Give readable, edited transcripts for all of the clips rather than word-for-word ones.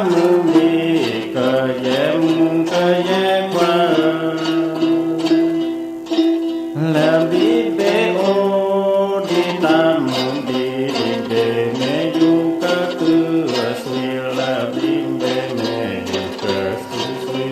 มือมีก็แย่มุงก็แย่กว่าแล้วดีเบโอดีตามมุงดีดีเบเมยูก็คือสวีแล้วดีเบเมยูก็สวี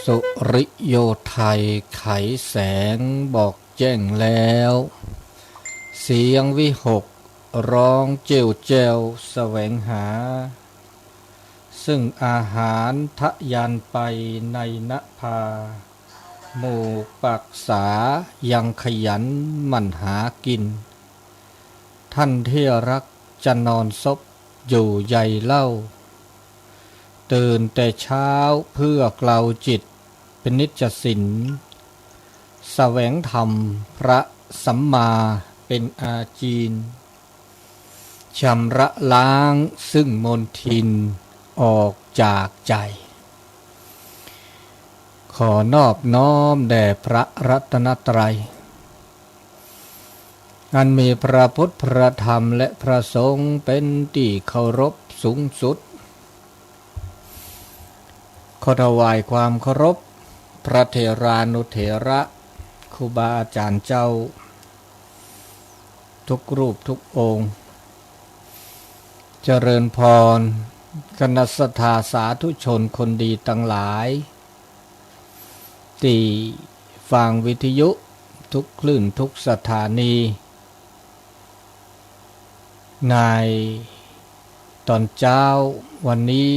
สุริโยไทยไขแสงบอกแจ้งแล้วเสียงวิหกร้องเจ้วแจ้วแสวงหา ซึ่งอาหารทะยานไปในนภาหมู่ปักษายังขยันหมั่นหากินท่านที่รักจะนอนซบอยู่ใหญ่เล่าตื่นแต่เช้าเพื่อเกลาจิตเป็นนิจสินแสวงธรรมพระสัมมาเป็นอาจีนชำระล้างซึ่งมลทินออกจากใจขอนอบน้อมแด่พระรัตนตรัยอันมีพระพุทธพระธรรมและพระสงฆ์เป็นที่เคารพสูงสุดขอถวายความเคารพพระเถรานุเถระครูบาอาจารย์เจ้าทุกรูปทุกองค์เจริญพรคณะสัทธาสาธุชนคนดีทั้งหลายที่ฟังวิทยุทุกคลื่นทุกสถานีในตอนเช้าวันนี้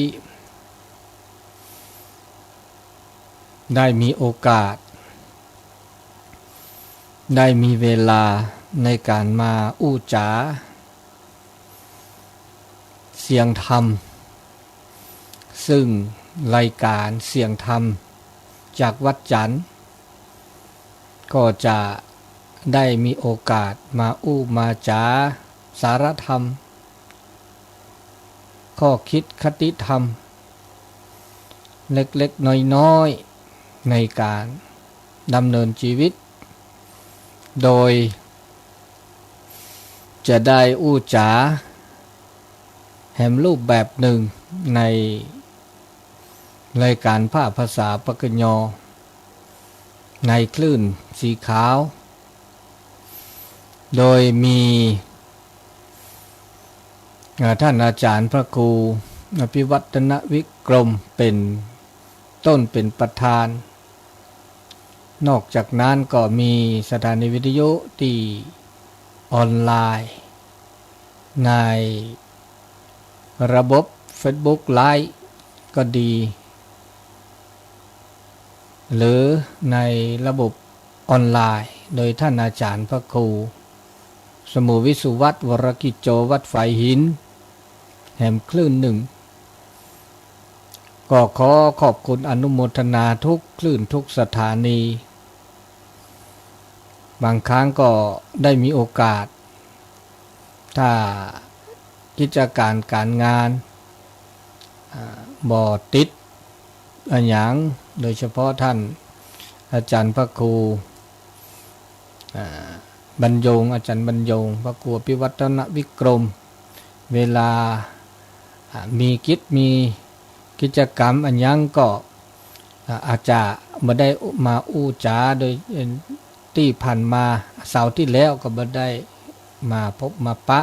ได้มีโอกาสได้มีเวลาในการมาอู้จ๋าเสียงธรรมซึ่งรายการเสียงธรรมจากวัดจันทร์ก็จะได้มีโอกาสมาอู้มาจ๋าสารธรรมข้อคิดคติธรรมเล็กๆน้อยๆในการดำเนินชีวิตโดยจะได้อู้จ๋าแห่งรูปแบบหนึ่งในรายการภาษาปกญอในคลื่นสีขาวโดยมีท่านอาจารย์พระครูอภิวัตนวิกรมเป็นต้นเป็นประธานนอกจากนั้นก็มีสถานีวิทยุที่ออนไลน์ในระบบ Facebook Live ก็ดีหรือในระบบออนไลน์โดยท่านอาจารย์พระครูสมุวิสุวัตวรกิจโจวัดไฟหินแห่งคลื่นหนึ่งก็ขอขอบคุณอนุโมทนาทุกคลื่นทุกสถานีบางครั้งก็ได้มีโอกาสถ้ากิจการงานบ่ติดอันหยังโดยเฉพาะท่านอาจารย์พระครูบรรยงอาจารย์บรรยงพระครูอภิวัตนวิกรมเวลามีกิจกรรมอันหยังก็อาจจะไม่ได้มาอู้จ๋าโดยที่ผ่านมาเสาร์ที่แล้วก็ไม่ได้มาพบมาปะ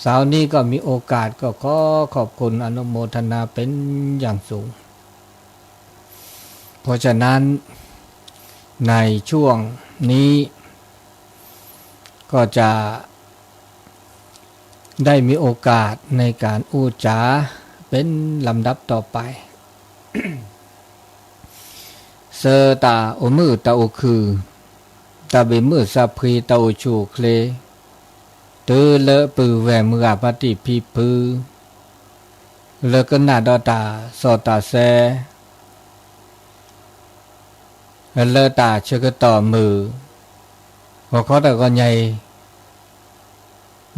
เสาร์นี้ก็มีโอกาสก็ขอขอบคุณอนุโมทนาเป็นอย่างสูงเพราะฉะนั้นในช่วงนี้ก็จะได้มีโอกาสในการอู้จ๋าเป็นลำดับต่อไป เสตาโอมือตาโอคือตาเบมือซาพรีตาโอชูเคลเตอเลปือแวมืออาปฏิพีปือเลกนาดอตาสอตาแซเลตาเชกต่อมือพอเขาตะก็ใหญ่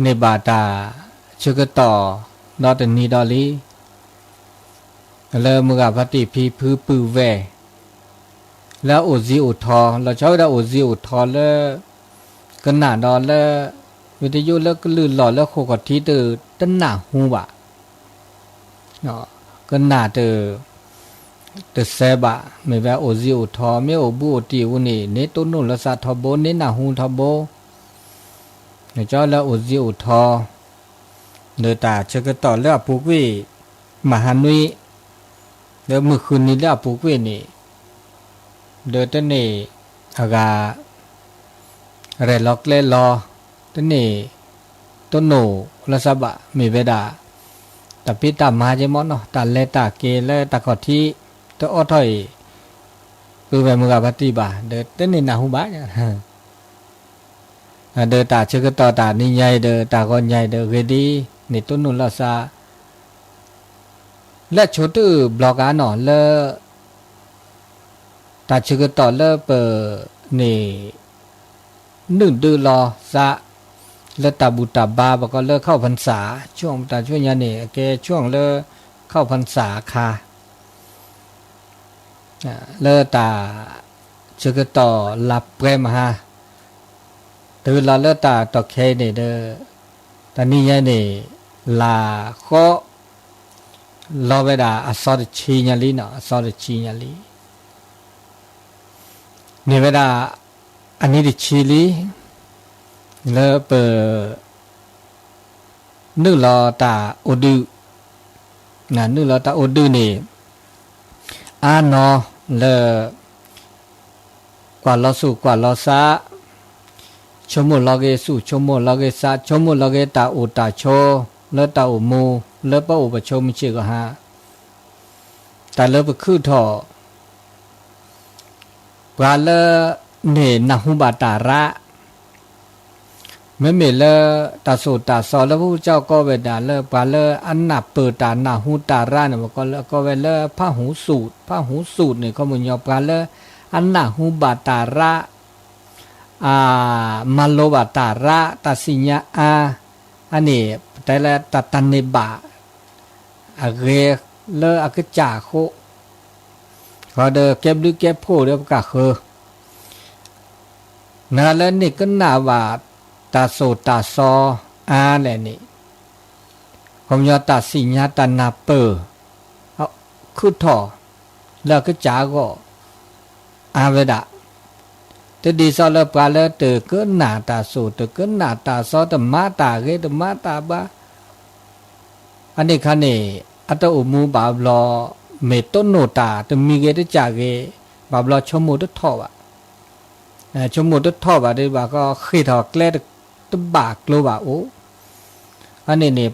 ในบาตาเชกต่อดอตนีดอลีเลมืออาปฏิพีปือปือแวแล้วอุจิอุทอเราชอบได้อุจิอุทอแล้วก็หนาดอนแล้ววิทยุแล้วก็ลื่นหล่อแล้วโคกทีเตอตั้งหนาหูบะเนาะก็หนาเตอเซบะไม่ว่าอุจิอุทอไม่อุบุอุติอุนี่เนตุนุลสะทบโบเนหนาหูทบโบเราชอบแล้วอุจิอุทอเดือตาเชกต่อแล้วปุกวิมหานุยแล้วเมื่อคืนนี้แล้วปุกวินี่เดินต้นนี่อากาเรล็อกเล่รอต้นนี่ต้นโนละสบะมีเวดา แต่พี่ตามาเจมอนเนาะตาเลตาเกเลตากอที่ตัวอ้อถอยคือแบบมือกับปฏิบัติเดินเต้นในนาหูบ้าเนี่ยเดินตาเชื่อต่อตานี่ใหญ่เดินตาก้อนใหญ่เดินเกดีในต้นนุ่นละซาและชุดตื้อบล็อกอ่ะเนาะเลตาเชื่อต่อเลเปอนี่นึ่งดื้อรอซะเลตาบุตาบาบอกก็เลเข้าพรรษาช่วงตาช่วงยันนี่แกช่วงเลเข้าพรรษาคาเลตาเชื่อต่อหลับเปรมฮะตื่นละเลตาต่อเคนี่เด้อตอนนี้ยันนี่ลาข้อรอเวลาอสอดชีญาลีเนาะอสอดชีญาลีในเวลาอันนี้ดิชีลีเลเปนึกรอตาโอดูนะนึกรอตาโอดูนี่อานอเลกว่าลอสู่กว่าลอซาชมุลอเกสู่ชมุลอเกซาชมุลอเกตาโอตาโชเลตาโอโมเลปะโอปะโชมิชิก็ฮะแต่เลปะคือทอกว่าเลเนนะหุบาตาระไม่เลตาสุตาสอแล้วพระเจ้าก็เวดาเลปาเลอันนับเปิดตานาหูตาระเนี่ยก็เวเลพระหูสูตรเนี่ยก็มันยอปาเลอันนาหูบาตาระมาโลบาตาระตัสิญญาอันนี้แต่ละตันเนบะเรเลอกจ่าโคก็เดเก็บลึกเก็บโพเรียบกะคือนั่นแล้วนี่ก็น่าว่าตาโสตาซอแหละนี่ผมยอตาสิญญาตานาเปอคือถอแล้วก็จ่าก็เวดาแต่ดีซอเลปาเลเตอก็หน้าตาโสตก็หน้าตาซอตมาตาเกตมาตาบาอันนี้คันนี่อัตอุมูบาบลอเมต้นโนตาตมีเกตจากเกบาบลอชมูตทอวะชมูตทอวะได้ว่าก็ขี้ถอแกล้ตบากโลบาโออันนี้เนี่ย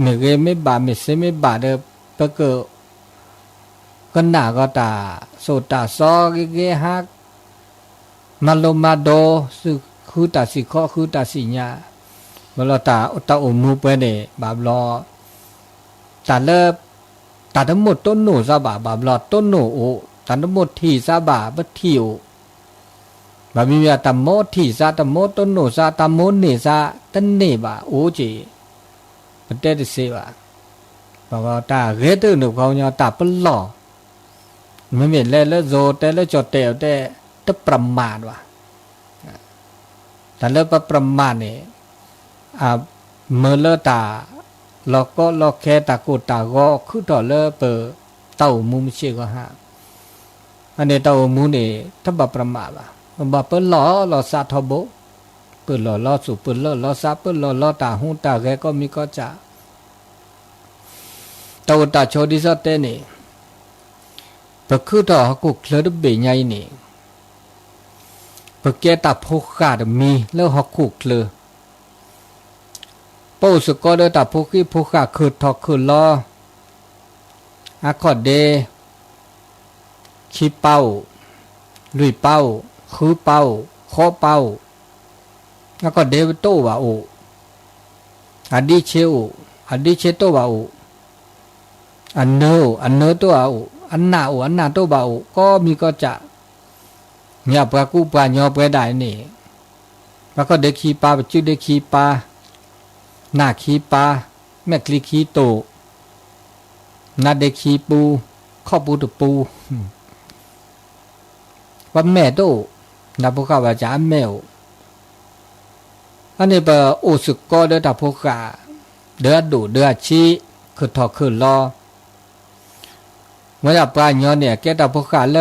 เมเกไม่บาเมเซไม่บาเดปะเกก็หน้าก็ตาโสตาซอเกฮักมาโลมาโดสุคือตาสิข้อคือตาสิญาบลอตาอุตอุมูเปเนบาบลอตาเลตาทั้งหมดต้นหนูซาบาบาบลอต้นหนูโอตาทั้งหมดที่ซาบาบัทิวบามียาตามโมที่ซาตามโมต้นหนูซาตามโมเนซาตันเนบาโอจีประเทศเสบาบอกว่าตาเกตุหนูเขาเนี่ยตาปลอไม่เหม็นแล้วโซแต่แล้วจอดเตวแต่ตะประมาทว่ะแต่เลิกประมาทเนี่ยเมื่อเลิกตาเราก็เราแค่ตากูตาก็คือต่อเลิกเปิดเต่ามุมเชี่ยก็ฮะอันนี้เต่ามุมเนี่ยถ้าแบบประมาทว่ะแบบเปิดล้อซาทบเปิดล้อสุเปิดล้อซาเปิดล้อตาหูตาแกก็มีก็จะเต่าตาโชดิสเตนี่เปิดคือต่อกูเคลื่อนเบยใหญ่นี่เพื่อแก้ตับพกขาดมีแล้วหอกขุกเลยปูสก็เดตับพกขี้พกขาคือทอกคือล้อคอดเดขี้เป้าลุยเป้าคือเป้าข้อเป้าแล้วก็เดวโตว่าโออดีเชโตว่าโออันเนอตัวโออันนาโตว่าโอก็มีก็จะเนี่ยปะกูปะญอปะได้นี่แล้วก็เด็กขี้ปลาชื่อเด็กขี้ปลาหน้าขี้ปลาแม่คลีขี้โตนาเด็กขี้ปูข้อปูตุปูว่าแม่โตนาพวกเขาว่าจะแม่อันนี้ปะโอสุกก็เดือดพวกเขาเดือดดูเดือดชี้คือถอคือรอเมื่อปลาญอเนี่ยแกตาพวกเขาเล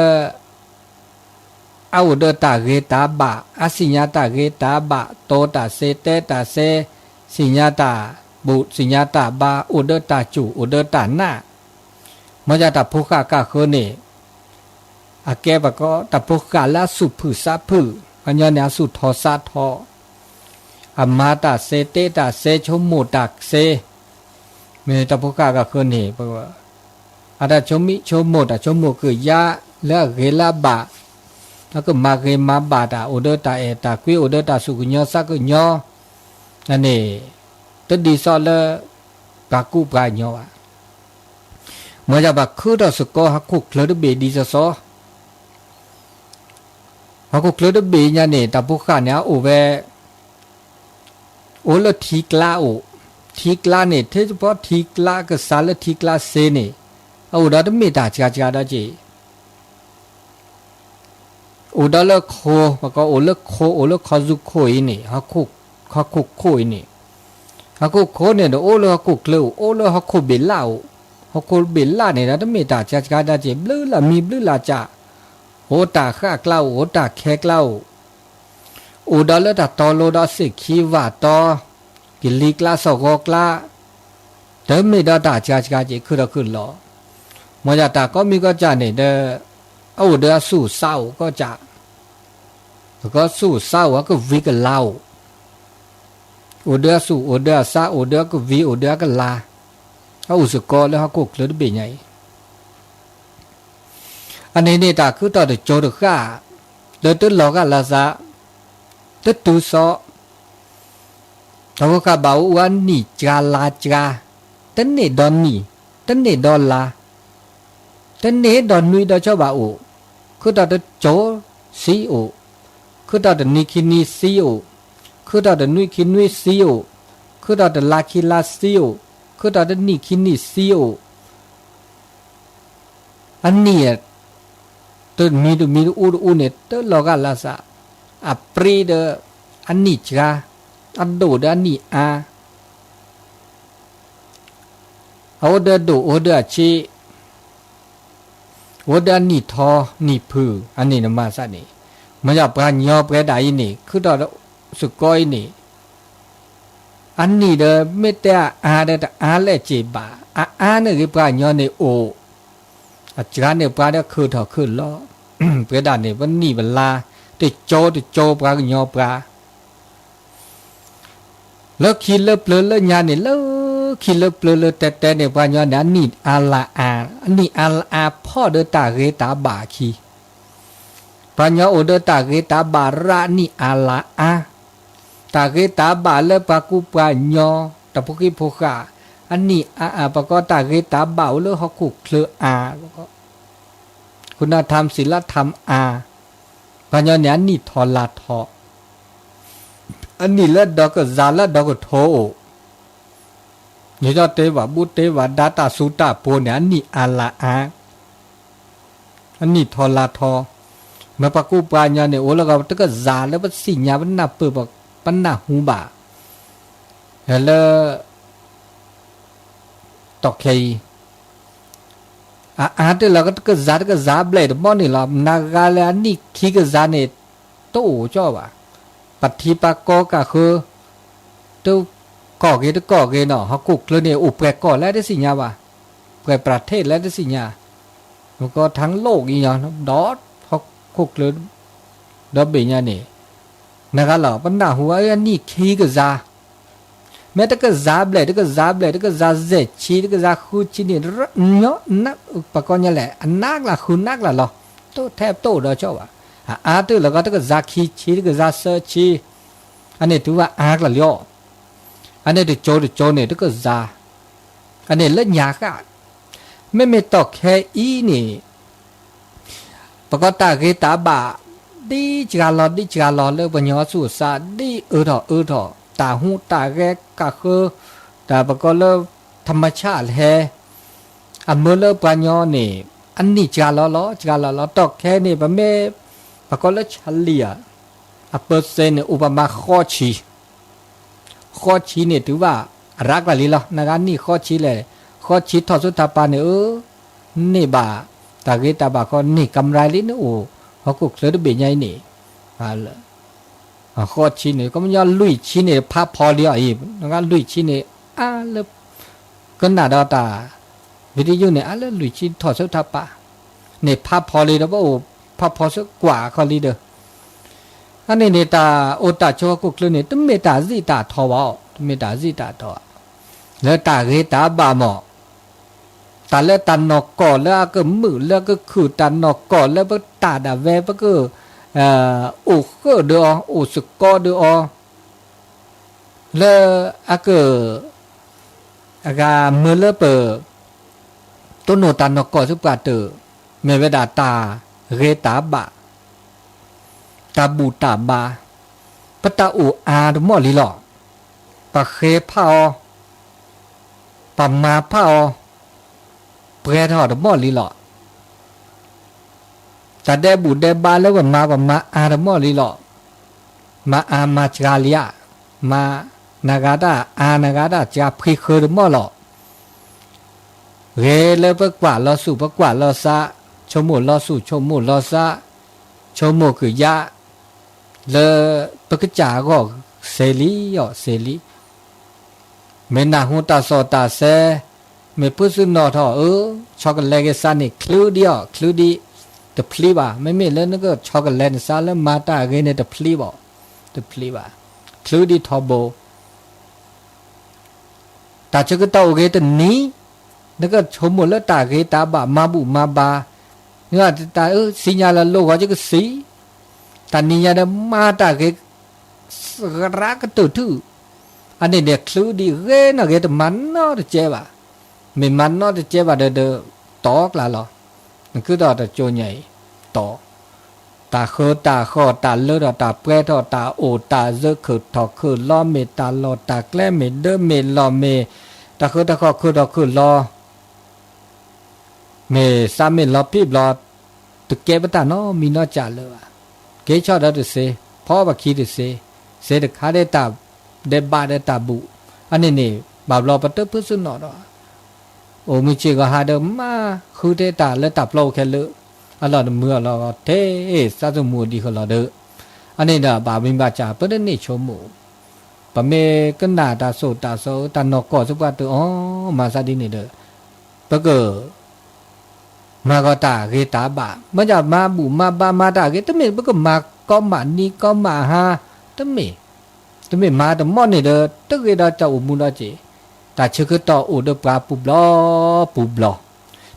เอาเดตาเกตาบะอาสิญญาตาเกตาบะโตตาเซเตตาเซสิญญาตาบุสิญญาตาบาอุเดตาจูอุเดตานาเมื่อจะตาพุกะกะคือนี่อาแกบะก็ตาพุกะละสุผือซาผืออันยาเนี่ยสุทอซาทออามาตาเซเตตาเซชมุตาเซม เมตาพุกะก็คือนี่เพราะว่าอาดาชมิชมดาชมคือยะและเกลาบะแล้วก็มาเกมาบาตาโอเดตาเอตากุยโอเดตาสุกุญญาสักกุญญานั่นนี่ตดีซอลปากุปกาญญาเมื่อจะบักคือดสกอฮักคุกเลดเบดีซะซอฮักคุกเลดเบญานี่ตาพุกะเนี่ยโอเวโอลทีกลาโอทีกลาเนี่ยเทเฉพาะทีกลาก็สารทีกลาเซนี่เอาดาดไม่ตาจ้าดาจีโอดาเลโคปะก็โอเลโคโอเลคอซุโคอีนี่ฮักคุกโคอีนี่ฮักคุกโคเนี่ยโอเลฮักคุกเลโอเลฮักคุเบลลาฮักคุเบลลาเนี่ยดาดไม่ตาจ้าดาจีบลือละมีบลือละจ้าโหตาข้ากล้าโหตาแขกล้าโอดาเลตาตอโลดาสิคีวาตอกิลิกลาสกอกลาเดิมไม่ได้ตาจ้าจีคือเราคือหรอมอยาตาก็มีก็จะเนี่ยเดอเอาเดือสู้เศร้าก็จะก็สู้เศร้าก็วิกเล่าโอเดือสู้โอเดือซาโอเดือก็วิโอเดือก็ลาเอาอุสกอแล้วเขากุกเลยเป็นไงอันนี้เนี่ยตาคือต่อเดือโจดข้าเดือตื้อหลอกกันละซะตื้อตูซอ他们看把我你家拉家，等你到你，等你到拉，等你到女的就把我，可到的左西我，可到的你去你西我，可到的女去女西我，可到的拉去拉西我，可到的你去你西我，อันนี้ตัวมีอูเนี่ยตัวเรากันละซะอัปรีเดอันนี้จ้าอันโดดอันนี้เอาเดโดโอเดชีโอเดนี่ทอนี่พืออันนี้นะมาซะนี่มันจะปราญญาปราดายนี่คือตอนสุกอยนี่อันนี้เดไม่แต่เดอาเลจีบาเนี่ยคือปราญญาเนี่ยโออาจารย์เนี่ยปราเนี่ยคือเถาคือล้อปราดายเนี่ยวันนี้เวลาติโจปราญญาปราแล้วคิดเลิบเลือญาเนี่ยแล้วคิดเลิบเลือแต่เนี่ยปราญญาเนี่ยนี่อาลาอันนี้อาลาพ่อเดตาเรตาบาคีปราญญาโอเดตาเรตาบาระนี่อาลาตาเรตาบาเลปากุปราญญาตะพุกิโพกาอันนี้ปะก็ตาเรตาบ่าวเลฮอกคุกเลแล้วก็คุณธรรมศีลธรรมปัญญาเนี่ยนี่ทอลาทออันนี้ละดอกซาละดอกโทนี่จะเตวะบุเตวะดาตาสุตาโปเนี่ยอันนี้อาลาอันนี้ทอลาทอมาปะกูปัญญาเนี่ยโอละก็ตะกะซาแล้วปะสิญญาปะนาเปปะปะนาหูบาแล้วตอกเคเตเราก็ซาเบลดบ่นี่ล่ะนากาลอันนี้ขี้ก็ซาเนี่ยโตจ้อบ่ปัทธิปกก็คือตัวก่อเกเนาะเฮากุกเลยเนี่ยอุปแกก่อแล้วได้สิญญาบ่แกประเทศแล้วได้สิญญาแล้วก็ทั้งโลกอีหยังดอดเฮากุกเลยดอเบญญานี่นะคะล่ะปะนาหัวอันนี้ขี้ก็ซาแม้แต่ก็ซาเบลตก็ซาเซชีก็ซาคูชินี่เนาะนักปะกอนเนี่ยแหละอันนักล่ะคุณนักล่ะเหรอโตแทบโตดอจ้อว่ะตึแล้วก็ก็ซาคีชีก็ซาเซชีอันนี้ถือว่าอักล่ะย่ออันนี้โจเนี่ยก็ซาอันนี้ละยากะไม่ตอกแค่อีนี่ปะกอตาเกตาบะดีจกาลอเลยปัญญาสุสาดีทอตาหูตาแกก็คือแต่ปก็เลิกธรรมชาติแฮเมื่อเลิกปัญญาเนี่ยอันนี้จาลอตอกแค่นี่ปก็เลิกเฉลี่ยเปอร์เซ็นต์อุปมาข้อชี้เนี่ยถือว่ารักละลีละในการนี่ข้อชี้เลยข้อชี้ทอสุทธาปาเนี่ยนี่บ่าตาเกตาบ่าก็นี่กำไรลิ้นโอ้เขากุกเสือได้เบียใหญ่นี่ข้อชี้เนี่ยก็มันย้อนลุยชี้เนี่ยภาพพอเดียวอีกงั้นลุยชี้เนี่ยแล้วก็น่าดอตาวิทยุเนี่ยแล้วลุยชี้ถอดเสื้อทับปะเนี่ยภาพพอเลยแล้วว่าโอ้ภาพพอเสื้อกว่าเขาลีเดอร์อันนี้เนี่ยตาโอตาโชกุกเลยเนี่ยต้องเมตาซิตาทอวะเมตาซิตาทอ แล้วตาเกตาบาหมอตาแล้วตานอกก่อแล้วก็มือแล้วก็คือตานอกก่อแล้วก็ตาดาเวก็โอ้ก็เดอโอ้สกอเดอแล้วก็อากาเมื่อแล้วเปิดต้นโนตานอกก่อสุปาเตอเมเวดาตาเกตาบะตาบูตาบาปะตาอูอาดมอลิหลอปะเคพาอปะมาพาอเปรทอดมอลิหลอจะได้บูได้บาแล้วก็มาปะมาอาดมอลิหลอมาอามาจาลิยามานากาดาอานากาดาจะพริเคอร์มอหลอเรเลปะกว่าลอสู่ปะกว่าลอซาชมโมลอสู่ชมโมลอซาชมโมคือยะเลปะกะจาก็เสลียอเสลีเมนาหูตาโซตาเซเมพุสุนอทอช็อกโกแลตซานี่คลูดิอคลูดิตะพลีบาไม่แล้วนั่นก็ช็อกโกแลตซาแล้วมาตาเกเนตะพลีบอตะพลีบาคลูดิทอโบตาจะก็ตอเกตนี้นั่นก็ชมหมดแล้วตาเกตาบามาบุมาบาเนี่ยตาสิญญาละโลกว่าจะก็สีตานิยาดมาตาเกรักตุทุอันนี้เด็กคลูดีเรนะเกตมันนอตเจบะไม่มันนอตเจบะเดตอกละหรอมันคือตอตโจใหญ่ตอตาตาขอตาเลือดตาเปรทอตาโอตาเจคือทอคือล้อเมตาลอตาแกล้เมเดเมลอเมตาขอคือลอเมซาเมลอปีบลอตะเก็บตาเนาะมีนอจ่าเลยวะเกชอดตเซพ่อบักคีตเซเสดคาเดตาเดบาเดตาบุอันนี้นี่บาบลอปะเตพุสุนอดโอมิจิก็หาเดมาคือเดตาเลตาปลอแค่เลอัลลอฮ์เมื่อเราเทซาสมูดีเขาเราเดอันนี้น่ะบาบินบาจาเปเดนี่ชมูปะเมกันนาตาโซตานอกกอสุปะเตมาซาดินี่เดปะเกมากตาเกตาบะมันจะมาบุมาบามาตาเกตเมปะก็มาก็มานี่ก็มาหาตเมมาตมอนี่เดตะเกดาเจ้าอุมุนดาเจตาชึกตอโอเดปลาปุบลอ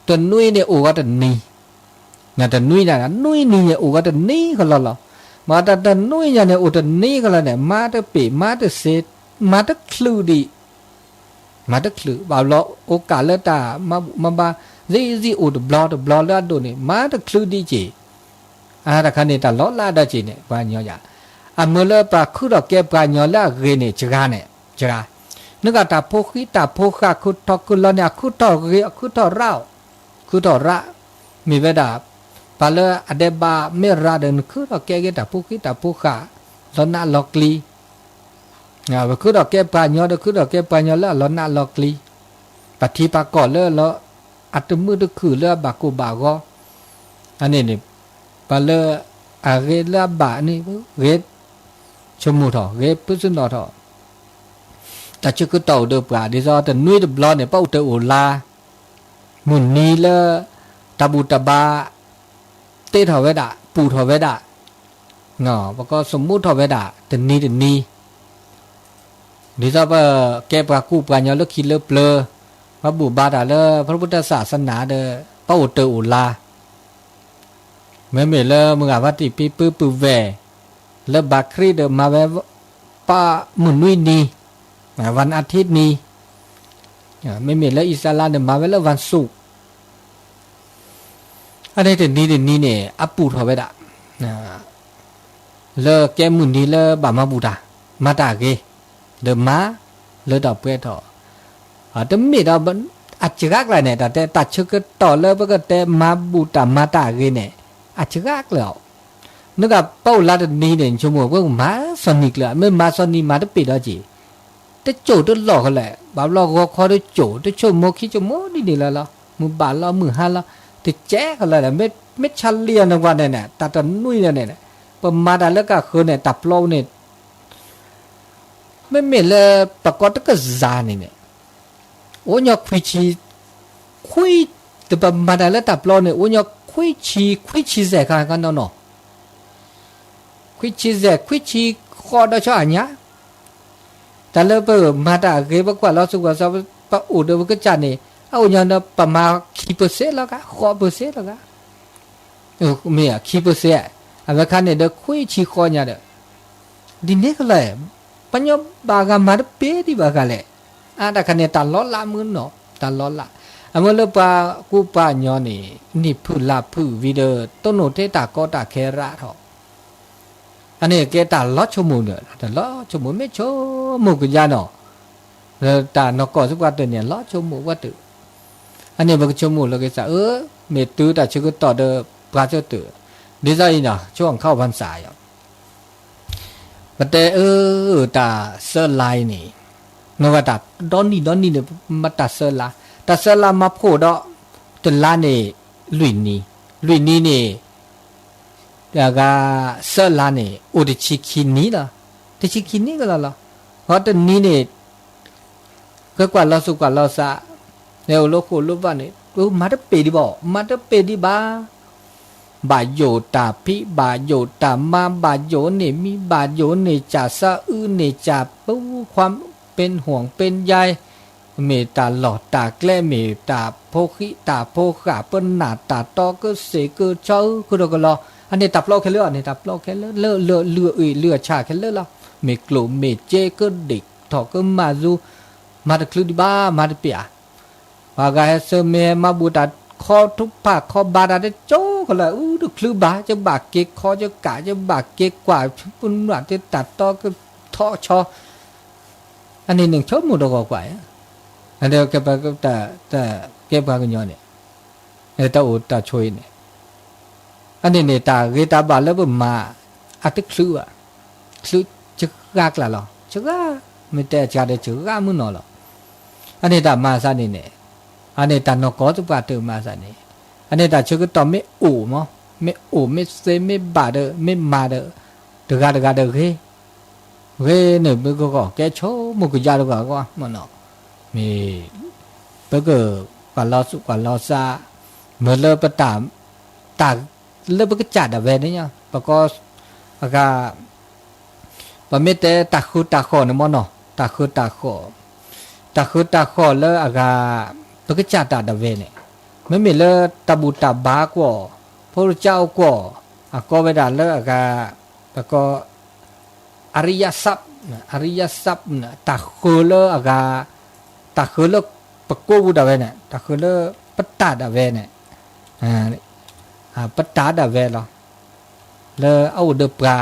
ตะนุยเนี่ยโอก็ตะนีน่ะตะนุยน่ะนุยนี่เนี่ยโอก็ตะนีก็ลอมาตะนุยเนี่ยโอตะนีก็ละเนี่ยมาตะเปมาตะเซมาตะคลูดิมาตะคลูบาลอโอกาเลตามาบาซีโอตะบลอละโดนี่มาตะคลูดิเจอาตะคันนี่ตะลอลาดะเจเนี่ยบาญอญาอเมเลปราคุดอกแกปราญอละเรเนี่ยจกาเนี่ยจกานึกตาโพคิตาโพคาคุทอกุลเนี่ยคุทอเรคุทอราคุทอระมีเวดาปาเลอเดบาเมราเดนคุดอกแกตาโพคิตาโพคาลอนาลอกลีคุดอกแกปราญอเดคุดอกแกปราญอละลอนาลอกลีปฏิปากอเลลออัตมือดคือเลบากุบากออันนี้นี่ปาเลอเรลาบานี่เรชมูทอเรปุสุนอทอตาชึกตอเดปราดิซอตะนุยดบลอเนี่ยเป้าเตโอลามุนนีเลตาบูตาบาเตทอเวดาปูทอเวดางอปก็สมมุติทอเวดาตะนีดิซอปะแกปรากูปราญอเลคิเลเปลพระบุบาดาเลพระพุทธศาสนาเดเป้าเตโอลาเมื่อเลมึงอาวัติปีปืแวเลบาครีเดมาเวปามุนนุยนีวันอาทิตย์นี้ไม่มีแล้วอิสลามเนี่ยมาเวลาวันศุกร์อันนี้เดี๋ยวนี้เนี่ยอัปปูทอเวดะเลแกมุนนีเลบามาบูดามาตาเกเดมาเลดอกเปทอแต่ไม่ดอกอัจฉริยะอะไรเนี่ยแต่ตัดชึกต่อเลปก็แต่มาบูดามาตาเกเนี่ยอัจฉริยะแล้วนึกว่าเป้าลัดนี้เนี่ยชั่วโมงก็มาสนิกเลยไม่มาสนิมาต้องปิดแล้วจีแต่โจตหลอกกันแหละบาปหลอกก็คอได้โจแต่โจโมคิโจโมนี่ละละมือบาลละมือหันละแต่แจ๊กันเลยไม่ชันเลียนวันเนี่ยตัดนุ่ยเนี่ยประมาณแล้วก็คือเนี่ยตับโลเนี่ยไม่เหม็นเลยประกอบก็จานเนี่ยโอ้ยคุยแต่ประมาณแล้วตับโลเนี่ยโอ้ยคุยชีแสกันเนาะคุยชีคอได้ช่วยอันเนี้ย แต่แล้วเปิดมาตาเก็บกว่าเราสุกว่าซะปะอุดก็จัดนี่เอาอย่างนั้นประมาณกี่เปอร์เซ็นต์แล้วก็100%แล้วก็ไม่อ่ะกี่เปอร์เซ็นต์อ่ะว่าคันเนี่ยเด้อคุยชีคอเนี่ยเด้อดิเนี่ยก็เลยปัญญาบากามาเปดิบากาเลยอ่ะแต่คันเนี่ยตลอดละมื้อเนาะตลอดละอเมื่อเลปากูปาญอนี่นี่ผู้ลาผู้วิดีโอต้นโนเตตาก็ตาแคระเถาะอันนี้แกตาลอชมูเนี่ยแต่ลอชมูไม่ชมูกยาเนาะแล้วตานกอสุกว่าตัวเนี่ยลอชมูว่าตัวอันนี้บักชมูแล้วก็ซะเมตือตาชึกต่อเดปราเจตัวดีใจน่ะช่วงเข้าพรรษาอ่ะบัดแต่ตาเซอร์ไลน์นี่นว่าตาดอนนี่เนี่ยมาตาเซอร์ไลแต่เซลามาพูดตลานี่ลุยนี่นี่แต่ก็เซลานี่อุดชิคินี่ล่ะแต่ชิคินี่ก็ล่ะเพราะตอนนี้นี่ก็กว่าเราสุกว่าเราซะแล้วโลกลูกบ้านนี่มาตะเปดิบ่มาตะเปดิบ้าบาโยตาพิบาโยตามาบาโยนี่มีบาโยนี่จะสะอื้อนี่จะปูความเป็นห่วงเป็นใยเมตาหลอดตาแกล้เมตาโพขิตาโพขาเปิ้นหน้าตาตอก็เสก็เจ้าคือดอกลออันนี้ตับลอแค่เลืออันนี้ตับลอแค่เลือเลือชาแค่เลือละเมกลูเมเจก็เด็กถอก็มาจูมาตะคลุดิบ้ามาตะเปียว่ากายเสเมมาบูตาคอทุกภาคคอบาดาได้โจก็เลยตะคลุบาจะบากเกคอจะกะจะบากเกกว่าปุ่นว่าจะตัดตอก็ท่อชออันนี้หนึ่งชอบหมดดอกกว่าอันเดียวกับแต่เก็บกันย้อนเนี่ยตาอุตาช่วยเนี่ยอันนี้เนี่ยตาเกตาบาแล้วมาอัดคลื่จะกากละหรอจะกาไม่แต่จะได้จะกามุ่นหรออันนี้ตามาซะนี่เนี่ยอันนี้ตานกอตุปาตือมาซะนี่อันนี้ตาชก็ต่อไม่อู่มั้งไม่อู่ไม่เซไม่บาเดอไม่มาเดอตะกาเดอเฮ้เนี่ยมันก็แกโชมุกยาดก็มันเนาะมีเบกกว่าเราสุกว่าเราซาเมื่อเลิกประตามตาเลิกก็จัดอะเวนี่เนี่ยปก็อากาปไม่แต่ตาคือตาขอนะมั้งเนาะตาคือตาขอแล้วอากาปก็จัดอะเวเนี่ยไม่มีเลิกตาบุตาบากว่าพระเจ้ากว่าก็เวลาเลิกอากาปก็อริยทรัพย์นะตาคือเลิกอากาตาคือเลิกปะโกบูดาเวเนี่ยตาคือเลิกปัตตาดาเวเนี่ยปัตตาดาเวหรอแล้วเอาเดปลา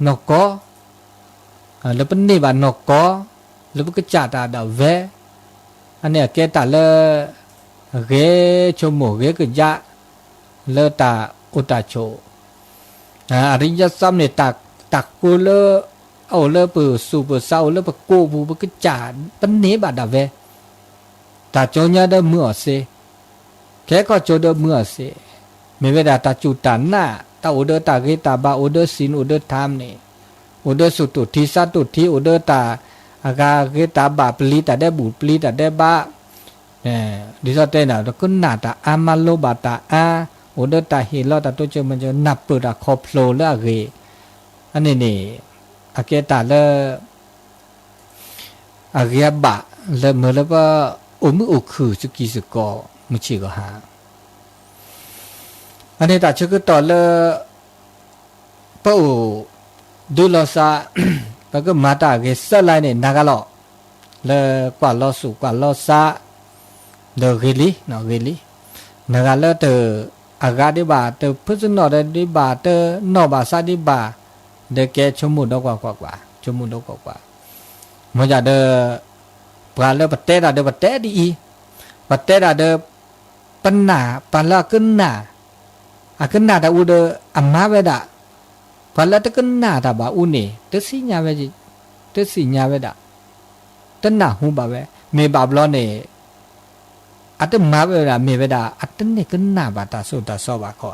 นกก็แล้วเป็นนี่บ้านนกก็แล้วก็จัดดาเวอันเนี้ยแกตาเลเกชมโมเกก็ยะเลตาอุตาโชอริยสัมเนี่ยตักกูเลเอาเลปือสูปือเศร้าเลปะโกบูปก็จัดเป็นนี่บ้านดาเวตาโจญาเดมือเสแค่ก็โจเดมือเสไม่เวลาตาจุตาหน้าตาอุเดตาเกตาบาอุเดศีลอุเดธรรมนี่อุเดสุตุทิสัตุทิอุเดตาอากาเกตาบาปลีตาได้บุปลีตาได้บาดิสเตน่ะก็หน้าตาอามาโลบาตาอาอุเดตาเฮลตาตัวเจมันจะนับเปิดคอโผล่ละเกอันนี้นี่อาเกตาเลอาเกบะเลเมื่อแล้วก็มืออุคือสกีสกอมุชิก็หาอันนี้ตาชก็ต่อเลยปะอูดูลอซาปะก็มาตาเกสไลเนี่ยนากาลอเลยกว่าลอสุกว่าลอซาเดอเกลีเนาะเกลีนากาลเตออากาดิบาเตอพุทธนอเดดิบาเตอนอบาซาดิบาเดแกชมุดกว่าชมุดกว่ามันจะเดปลาเลปเตดาเดปเตดีปเตดาเดปัญหาปลาขึ้นหน้าขึ้นหน้าตาอุเดอามาเวดาปลาตะขึ้นหน้าตาบาอุนี่ตะสิญาเวจิตะสิญาเวดาตะหน้าหูบาเวเมบาบลอเนี่ยอัตมาเวดาเมเวดาอัตเนี่ยขึ้นหน้าบาตาสุตาสอบาขอ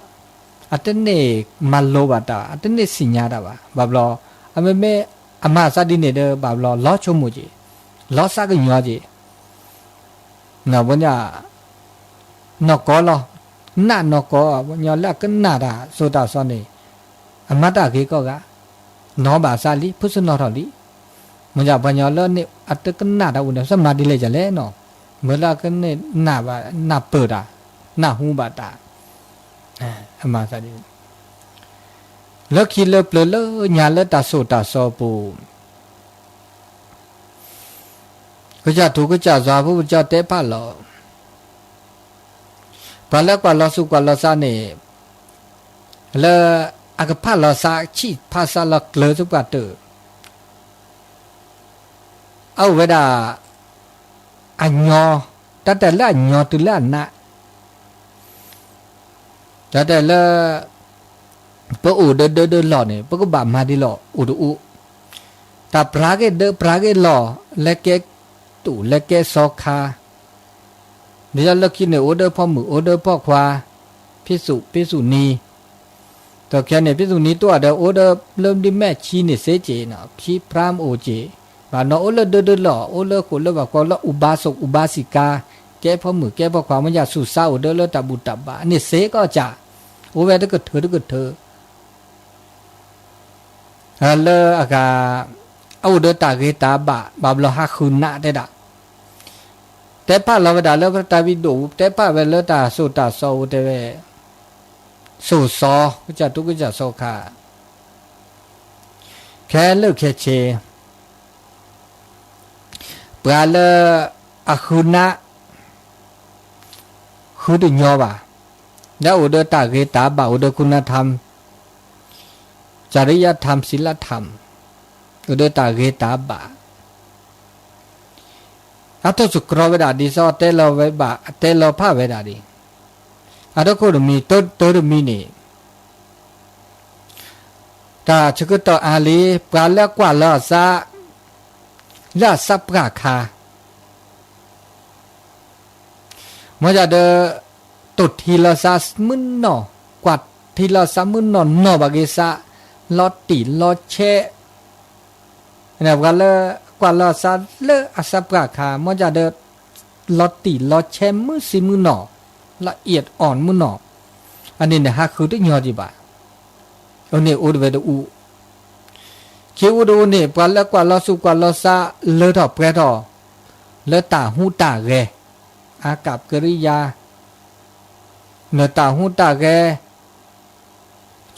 อัตเนี่ยมาโลบาตาอัตเนี่ยสิญาดาบาบลออเมเมอามาซาดิเนี่ยเดบาบลอล้อชมุจิล้อซากยัวจีน่ะบ่ญานกอลน่านกอบ่ญาละกนาดาโซตาซอนี่อมตะเกก็กะนอบาซาลิพุสนอทอลิ มันจะปัญญาเลิศนี่อัตกันหน้าดาวเนี่ยสมาธิเลยจะเล่นเนาะเมื่อละกันเนี่ยหน้าบ่าหน้าเปิดอ่ะหน้าหูบาตามาซะดิแล้วคิดเลิศเปลือยญาเลิศตาโสตาโซปูก็จะถูกก็จะสาผู้จะเตะผ้าหล่อพอแล้วกว่าเราสุกว่าเราซาเนี่ยแล้วอากาศผ้าเราซาชีผ้าซาเราเกลือสุกว่าเตอเอาเวลาอันยอแต่ละอันยอตัวละนะแต่ละพออูเดินหล่อเนี่ยพอก็บามาดีหล่ออูดูแต่ปรากปรากหล่อและแกตู่และแกซอกคาเดี๋ยวเราคิดเนี่ยอูเดอพ่อมืออูเดอพ่อควาพิสุนีแต่แค่เนี่ยพิสุนีตัวเดียวอูเดอเริ่มดิแม่ชีเนี่ยเสเจนะชีพรามโอเจว่าเนาะโอเลเดินหล่อโอเลคนเลว่าก็ละอุบาสกอุบาสิกาแกพ่อมือแกพ่อความมันอยากสู่เศร้าเดินเลตาบุตตบะนี่เสก็จะโอเวถ้าเกิดเธอเลอากาเอาเดินตาเกตาบะบาบลหักคืนหน้าได้ด่ะแต่ป้าเราเวลาเลอตาวิดูแต่ป้าเวลาตาสุตาโซเตเวสุซอก็จะทุกก็จะโซคาแค่เลิกแค่เชปลาเลอคืนนะคือดุญอบะแล้วอุดตาเกตาบะอุดคุณธรรมจริยธรรมศีลธรรมอุดตาเกตาบะอัตสุกรเวดาดีซอเตลเวบะเตลพะเวดาดีอัตโคดมีตดมีนี่ตาชกตออาลีปลาแล้วกว่าลอซาลาซับราคาเมื่อจะเดตุดทีละซามึนหนอกวัดทีละซามึนหนอนอบาเกซาลอตีลอเชเนี่ยว่าเลกว่าลอซาเลอซับราคาเมื่อจะเดลอตีลอเชมือสิมือหนอละเอียดอ่อนมือหนออันนี้เนี่ยฮะคือตัวย่อจีบะอันนี้อุดเวดอูคิวดูเนี่ยปลาแล้วกว่าลอสุกว่าลอซาเลอถอเปรถอเลอตาหูตาเกอากับกริยาเนื้อตาหูตาแก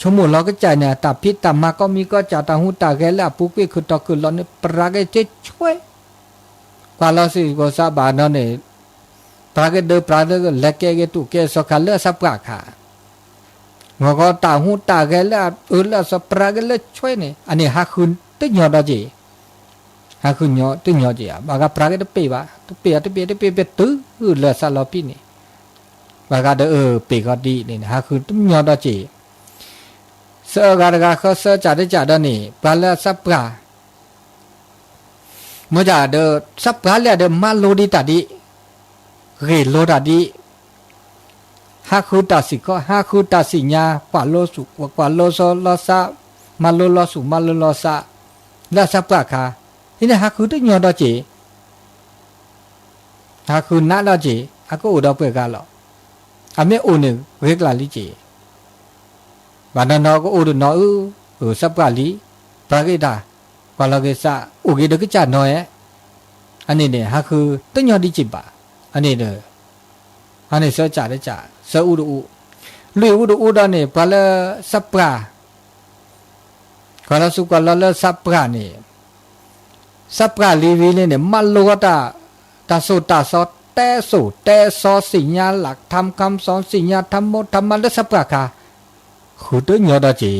ชั่วโมงเราก็ใจเนี่ยตาพิษตามาก็มีก็จะตาหูตาแกแล้วปุ๊กปิ๊กคือตอคือเราเนี่ยปรากฏจะช่วยกว่าเราสิก็สาบานนั่นเนี่ยปรากฏเดินปรากฏก็เล็กแกตุกแกสกัดเลือดสับปะค่ะเราก็ตาหูตาแกแล้วแล้วสับปรากฏเลือดช่วยเนี่ยอันนี้หาคืนตึ้งยอดจีหาคืนยอตึ้งยอดจีอ่ะบางก็ปรากฏเปย์วะเปย์ตื้อเลือดสลบปีนี่บางก็เปย์ก็ดีนี่หาคืนตึ้งยอดจีเสือกาดกาเขาเสือจ่าได้จ่าได้นี่ปลาเลือดสับปะเมื่อจ่าเดอสับปะเลือดมาโลดีตัดดีเรโลตัดดีหาคืนตัดสิก็หาคืนตัดสิญาปะโลสุกว่าโลโซโลซามาโลโลสุมาโลโลซาแล้วสับปะค่ะที่นี่หาคืนตึ้งยอดจีหาคืนน่าละจีอาก็อุดเอาเปกันหรออาไม่อุนึงเรียกลาลิจีบานนอก็อุดนอสับกาลีปรากฏากว่าเราเกษาอุกิดก็จะน้อยอันนี้เนี่ยหาคือตึ้งยอดจีบะอันนี้เด้ออันนี้เสือจ่าได้จ่าเสืออุดลุยอุดเนี่ยปลาเลสับปะกว่าเราสุกว่าเราสับปะเนี่ยสับปะลีวีเนี่ยมันโลกตาสุตาซอแต่ซอสิญญาหลักทำคำสอนสิญญาธรรมโมธรรมะและสัพพะค่ะคือตัวย่อดจี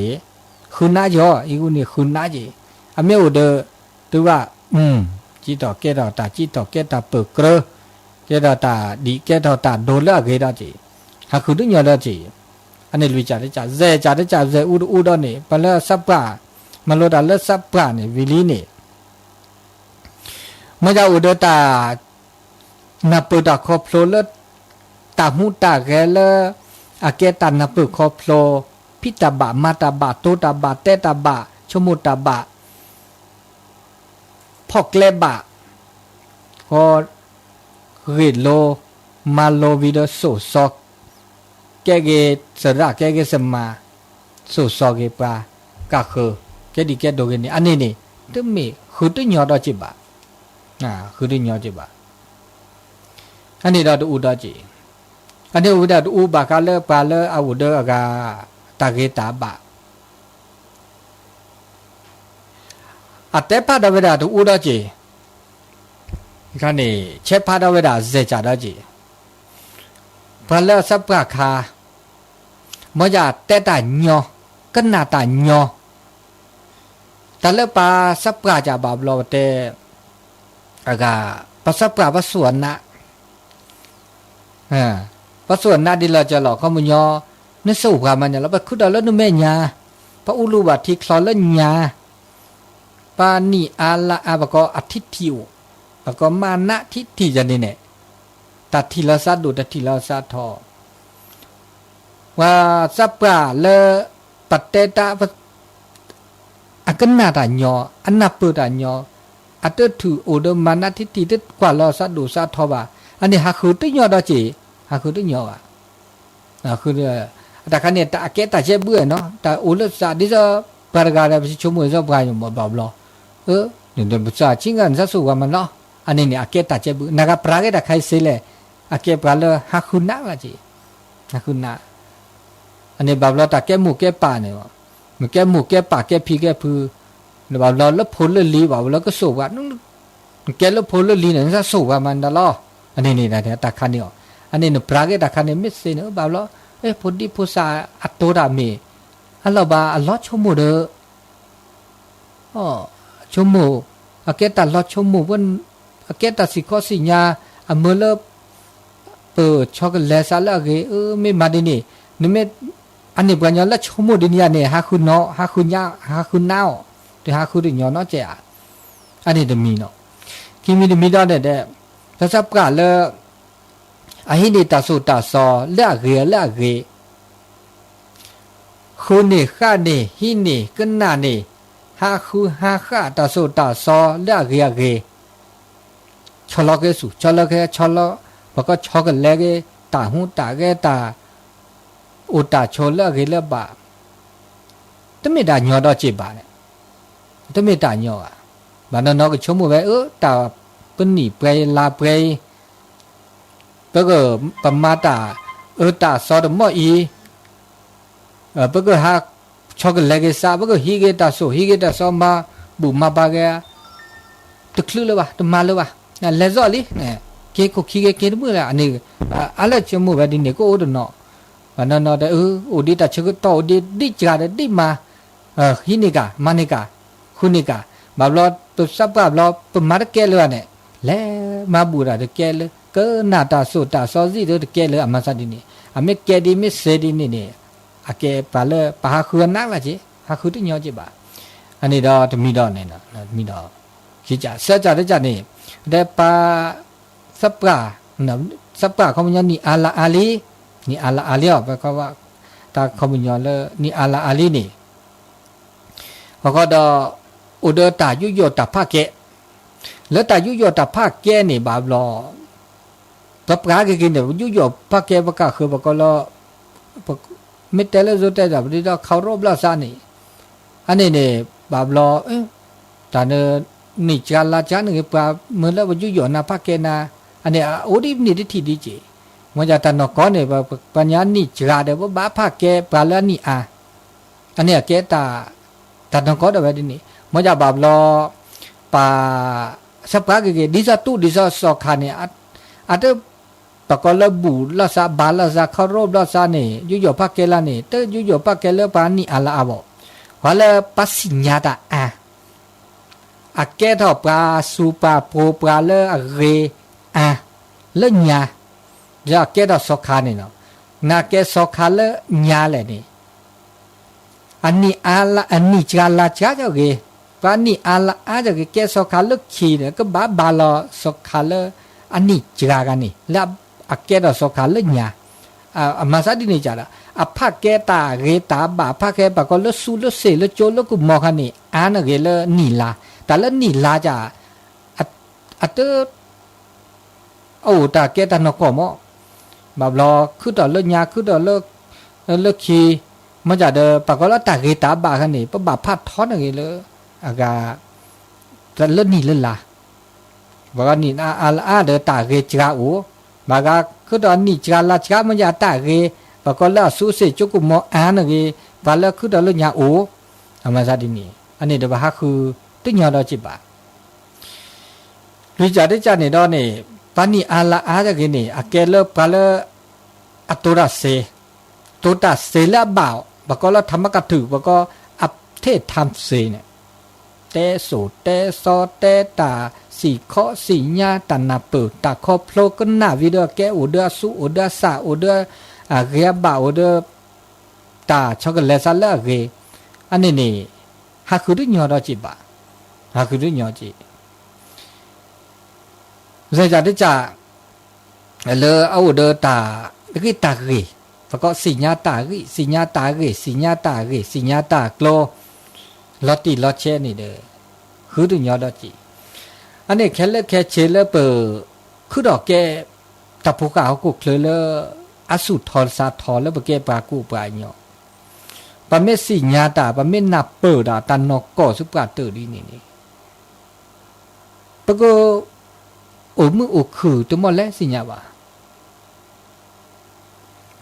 คือน่าย่ออีกุนี่คือน่าจีอเมอุเดตัวว่าจีต่อแกต่อตาจีต่อแกตาเปิดเกลือแกต่อตาดีแกต่อตาโดนละเกดจีหาคือตัวย่อดจีอันนี้ลุยจ่าได้จ่าเจอุดนี่ปะละสัพพะมันโลดาละสัพพะนี่วิลีนี่เมื่อจะอุดตานับเปิดคอพโลเลตาหูตาแกเลอาเกตันนับเปิดคอพโลพิตาบะมาตาบะโตตาบะเตตาบะชมุตาบะพอกเลบะพอริโลมาโลวิดโซซอกแกเกสระแกเกสมาโซซอกเกปากะเคแกดิแกโดเกนี่อันนี้นี่ตึ้มมีค คือตัวหยอดจิบะคือตัวหยอดจิบะอันนี้เราดูอุดจิอันนี้อุดดูบากาเลปาเลอาอุดอากาตาเกตาบะอัตเตปาดเวดาดูอุดจิคันนี้เชปาดเวดาเซจาดจิปาเลสับปะคามอยาเตตาญอกันนาตาญอตะเลปาสับปะจาบาบลอเตอากาปัสสับปะปัสสวนนะปัสสวนนะดิลาจะหลอกเขามุญญนสู้กว่ามันเนี่ยแล้วไปคุดเอาแล้วนุ่มแม่ญาพระอุลุบัติคลอแล้วญาปานีอาละอาบก็อธิทิวแล้วก็มานะทิฏฐิจะนี่เนี่ยตัดทีละสัตดูตัดทีละสัตทอว่าสับปะเลปัตเตตาอากันนาตาญออันนับเปิดตาญออัตถุโอเดมานะทิฏฐิตึกว่าลอสัตดูสัตทอว่าอันนี้หาคือตึญอดอจิหาคือตึญออ่ะคือแต่คันเนี่ยตาเกตาเจ็บเบื่อเนาะแต่โอเลสาดิซะปารากาได้ไปชั่วโมงซะบายอยู่บ่บ่ล่ะเนี่ยเดี๋ยวจะชิงกันซะสู้ว่ามันเนาะอันนี้เนี่ยอาเกตาเจ็บนักปรากฏใครเสเลอาเกปราลหาคุณนะว่าจิหาคุณนะอันนี้บ่ล่ะตาแกหมู่แกป่าเนี่ยว่ามันแกหมู่แกป่าแกพี่แกพือเนี่ยบ่ล่ะแล้วผลลีบ่ล่ะก็สู้ว่าแกแล้วผลลีเนี่ยซะสู้ว่ามันดะล่ะอันนี้นี่นะตาคันนี่อันนี้เนี่ยปรากฏตาคันเนี่ยมิสเซเนาะบ่ล่ะพอดีผู้สาอัตโตรามีอัลลอฮ์บาอัลลอฮ์ชมโมเดชมโมอาเกตัลลอฮ์ชมโมวันอาเกตัสิข้อสิญาอเมลเปิดช็อกโกแลตซาลาเกไม่มาดินี่นี่ไม่อันนี้ปัญญาละชมโมดินยาเนี่ยหาคุณเนาะหาคุณยาหาคุณน่าวแต่หาคุณดิญญาเนาะเจ้าอันนี้เดมีเนาะคิมีเดมีดอเนี่ยแต่สับกะเลยอาหินิตาสุตาซอละเกละเกคูนี่ข้านี่หินี่กันนานี่หาคูหาข้าตาสุตาซอละเกเกชอลอเกสุชอลอเกชอลอปก็ชอกันแลเกตาหูตาเกตาอุตาชอละเกละบาตมิดาญอดอจิบาเนี่ยตมิดาญออ่ะบานนอกก็ชมบ่เว้ตาปนนี่เปรลาเปรปก็ปมาตาตาซอดมออีปก็หาช็อกโกแลตเกซาปก็ฮีเกตาโซฮีเกตาซอมาบุมาบาเกตะคลือเลยวะตมาเลยวะเลซอลิเนี่ยเกโคคีเกมือละอันนี้อะไรจมูกแบบนี้ก็โอดเนาะวันนั้นเด้โอดีตาชกโตดิจาเดดิมาฮินิกามานิกาคุนิกาบาบลอตุสับบาบลอปมาเกเลวะเนี่ยแลมาบูราเดเกเลก็นาตาสุตาซอซีเดเกเลอามาซาดินี่อเมเกดิมิเซดินี่เนี่ยอาเกปาเลปาฮาคุนักละจิฮาคุติญอจิบาอันนี้ดอตมีดอเนี่ยนะมีดอคิจาเสจาเดจานี่เดปาสับปะนะสับปะเขามันนี่อาลาอาลีนี่อาลาอาลีแปลว่าตาเขามันยอเลนี่อาลาอาลีนี่เขาก็ดออุดตายุโยตาภาเกแล้วตายุโยตาภาเกนี่บาบลอกับกาเกกินเดี๋ยวยุโยภาเกปะกะคือปะก็ลอมิเตเลโซเตจับดิดาเขารบลาซานี่อันนี้เนี่ยบาบลอตาเนนี่จาลาจานึกปาเมื่อแล้วยุโยนาภาเกนาอันนี้โอดิบนี่ที่ดีจีมันจะตานก้อนเนี่ยปัญญานี่จาเดี๋ยวบ้าภาเกปาแล้วนี่อันนี้เกตานก้อนเดี๋ยวแบบนี้มันจะบาบลอปาสับปะเกดิซาตู้ดิซาสอคานี่อันเดปะก็ละบูละซาบาละซาคารบละซานี่ยุโยภาเกลานี่เตยุโยภาเกลปานี่อาลาอาบ่ว่าละปัสสิญญาตาอาเกทอปาสุปาโปปาเลเรเลญาจะเกทอสอคานี่เนาะนาเกสอคาเลญาเลยนี่อันนี้อาลาอันนี้จาลาจาจะเกปานี่อาลาอาจะเกสอคาเลขีเนี่ยก็บาลอสอคาเลอันนี้จากันนี่แล้วอาเกทอสอคาเลญามาซาดินี่จาละอภาเกตาเรตาบาภาเกปะก็เลสุเลเสเลโจเลกุมอคันนี่นะเกเลนี่ลาแต่ละนี่ลาจาอัตโอ้ตาเกตานก็มอบาบลอคือต่อเลญาคือต่อเลขีมันจะเดปะก็ละตาเกตาบาคันนี่ปะบาพัดทอดอะไรเลยอากา แต่เล่นนี่เล่นละบอกว่านี่อาเดตาเกจราโอบากาคือตอนนี้จราลาจรามันยาตาเกบอกก็แล้วสู้เสจุกุมออานะเกบาแล้วคือตอนเล่นยาโออามาซาดินี่อันนี้เดบะฮะคือตึงยอดอจิบะลุยจาได้จานี่ดอนี่ปานี่อาลาอาจะเกนี่อาเกเลปาเลอตุระเซตุตาเซละบ่าวบอกก็แล้วธรรมกถึกบอกก็อัปเทศธรรมเซเนี่ยเตโสเตซอเตตาสีเคาะสีญาตันนาเปิดตาคอโพลก็หน้าวิเดอแกอุเดอสุอุเดอสาอุเดอเรียบ่าอุเดอตาช็อกโกแลตซาละเกอันนี้นี่ฮักคือดึญอดอจิบะฮักคือดึญอจิเสจาได้จ่าเลอเอาเดอตาเกตาเกแล้วก็สีญาตาเกสีญาตาเกสีญาตาเกสีญาตาโกลลอตติลอเชนี่เด้อคือดึญอดอจิอันนี้แค่เลแค่เชเลเปอคือดอกแกตะพุกาเขากุเคลเลอสุทอนซาทอแล้วบแกปากูปาญอปะเมสิญาตาปะเมนับเปิดาตันนอกก็สุปราเตอดีนี่ปะก็โอมือโอคือตัวมอและสิญาบา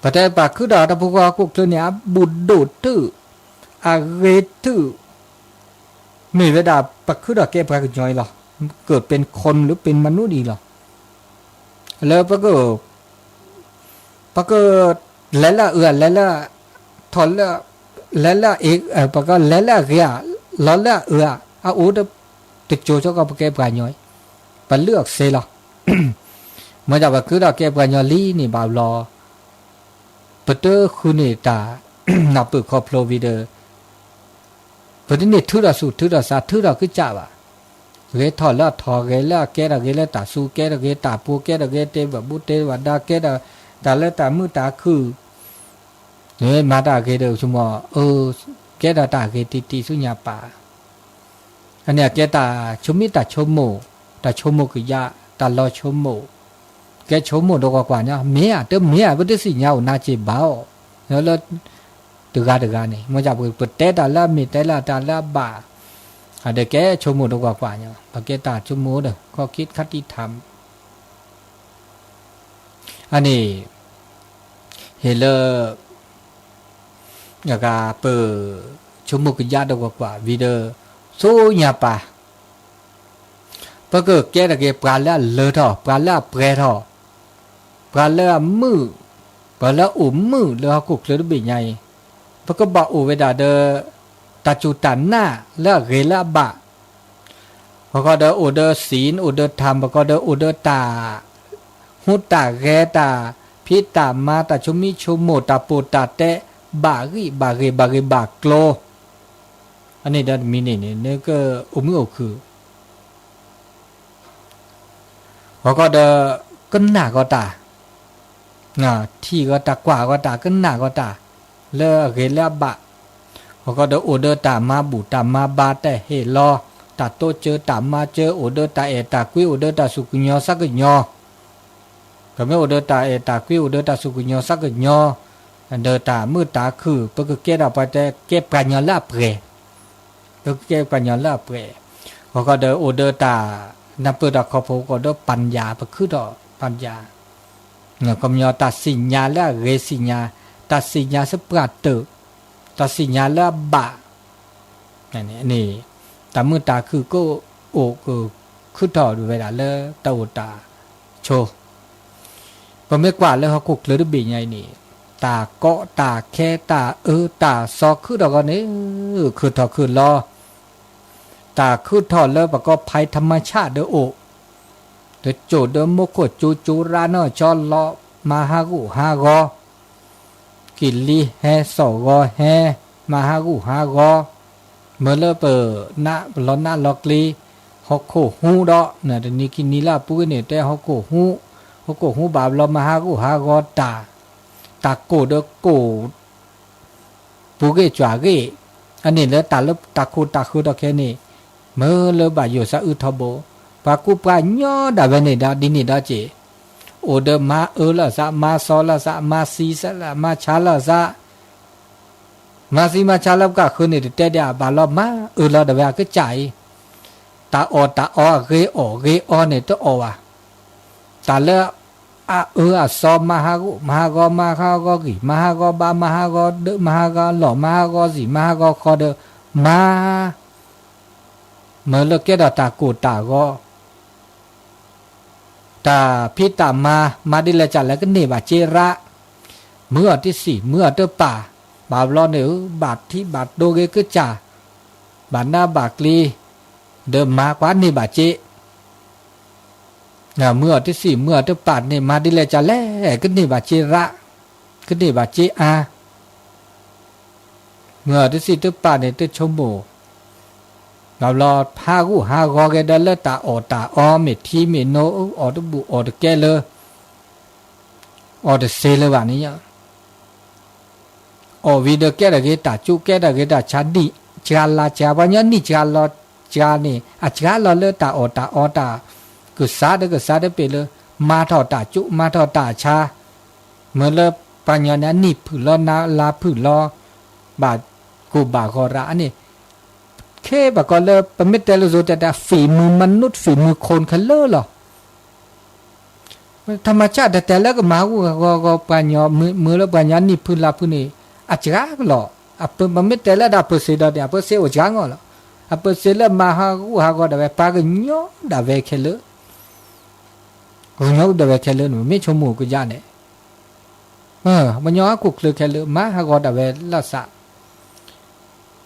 ปะแต่ปาคือดาตะพุกากุเคลเนี่ยบุดโดตื้ออาเรตื้อมีเวลาปะคือดอกแกปากจอยหรอเกิดเป็นคนหรือเป็นมนุษย์ดีหรอแล้วปะก็แล้วแล้วถอนแล้วเอกปะก็แล้วเกียแล้วอาอูดติดโจเจ้าก็ปะแกปากย่อยปะเลือกเซหรอเมื่อจะปะคือดอกแกปากย่อยลีนี่บ่าวรอปะเตอคุณนี่ตานับปึกคอโพลวีเดอร์ปะนี่ทุระสุทุระสาทุระคือจ้าบ่เกถอดละถอเกละแกระเกละตาสูแกระเกตาปูแกระเกเตบบุเตวดาแกระตาละตามือตาคือมาตาเกเดชุมแกระตาเกติสุญญาปาอันเนี้ยแกตาชุมิตาชมโมตาชมโมคือยาตาลอชมโมแกชมโมดกว่าเนี่ยเมียเตเมียบ่ได้สิญานาจิบ่าวแล้วตึกานี่มันจะเปิดเตตาละมีเตละตาละบาเด็กแกชมโมดกว่าเนี่ยปากแกตาชมโมเด้อก็คิดคติธรรมอันนี้เฮเลอยากาเปิดชมโมกิยาดกว่าวีเดอโซญาปาปากแกตะเกปลาละเลอทอปลาละเปรทอปลาละมือปลาละอุมมือเลอกุกเลอบิใหญ่ปากบ่อุเวดาเดอตาจุตันหน้าแล้วเกละบะพอก็เดออุเดอศีลอุเดอธรรมพอก็เดออุเดอตาหุตาเกตาพิตามาตาชุมิชุโมตาปูตาเตบากิบาเกบากโลอันนี้ดันมีนี่เนี่ยก็อุมือคือพอก็เดอก็หน้าก็ตาที่ก็ตากว่าก็ตาก็หน้าก็ตาเลอเกละบะพอก็เดอโอเดอตามาบูตามาบาแต่เฮลอตาโตเจอตามาเจอโอเดอตาเอตากุยโอเดอตาสุกุญญอสักญอก็ไม่โอเดอตาเอตากุยโอเดอตาสุกุญญอสักญอเดอตามือตาคือปกเกดาไปแต่เก็บปัญญาละเปรปกเก็บปัญญาละเปรพอก็เดอโอเดอตานับเปิดขอพก็เดอปัญญาปะคือดอปัญญาเนี่ยก็มีตาสิญญาละเรสิญญาตาสิญญาสปราเตตัดสินญาละบะนี่ตามือตาคือก็โอคือถอดเวลาเลตาโอตาโชพอไม่กว่าแล้วเขากุกเลยบีไงนี่ตาเกาะตาแค่ตาตาซอกคือดอกนี้คือถอดคือรอตาคือถอดแล้วก็ภัยธรรมชาติเด้อโอเด้อโจเด้อโมโกจูราเนาะจอลอมาฮากุฮากอกิลีแฮสอกอแฮมาฮากุฮากอเมื่อเลเปอนะลอนนะลอกลีฮอกโคฮูดอเนี่ยเดี๋ยวนี้กินนี่ละปุ้ยเนี่ยแต่ฮอกโคฮูบาบลอมาฮากุฮากอตาโกเดโกปุเกจวาเกอันนี้แล้วตาลตาคูดอกแค่นี้เมื่อเลบาอยู่ซะอึทบปากุปาญอดาเวนี่ดาดินี่ดาเจโอเดมาละซะมาซอละซะมาซีซะละมาชาละซะมาซีมาชาละก็คือนี่แต่เดียบาลอมาละดาเวก็ใจ ตาออตาออเรอเนี่ยตัวอวะตาเลอะซอมมหากุมหากมหากกิมหากบามหากเดมหากหล่อมหากสีมหากคอเดมาเมื่อเลิกแกดตากูตาก็ตาพิตามาดิละจัดแล้วก็เนบาเจระเมื่อที่สี่เมื่อเตอป่าบาบลอเนี่ยบาทที่บาทโดเกก็จ่าบาทหน้าบากลีเดิมมากว่าเนบาเจเมื่อที่สี่เมื่อเตอป่าเนี่ยมาดิละจัดแล้วก็เนบาเจระก็เนบาเจอาเมื่อที่สี่เตอป่าเนี่ยเตอชมโบเรารอพากูหากอแกเดลตาออเมทีเมโนออตบุออตแกเลออตเซเลวานี่ยออวีเดแกดะเกตาจูแกดะเกตาชาดิจาลาจาบัญญานี่จาลอจานี่อะจาลอเลตาออตากุสาเดเปเลมาทอตาจุมาทอตาชาเมื่อเลปัญญาเนี่ยนี่ผือลอนาลาผือลอบากูบาคอระอันนี้แค่บก็เลยประมิตรแต่ละโซแต่ฝีมือมนุษย์ฝีมือคนคันเลอหรอธรรมชาติแต่แล้วก็มาก็ปัญญามือแล้วปัญญานี่พื้นลาพื้นนี่อาจารย์หรออ่ะประมิตรแต่ละดาเปอร์เซ็นต์เดียวเปอร์เซ็นต์ว่าจังหรออ่ะเปอร์เซ็นต์ละมาหาก็ได้ปากเนาะได้เวเคเลก็เนาะได้เวเคเลหนูไม่ชมหมูก็ยาเนี่ยมันย้อนกุกเลยเคเลมาหาก็ได้เวละสะ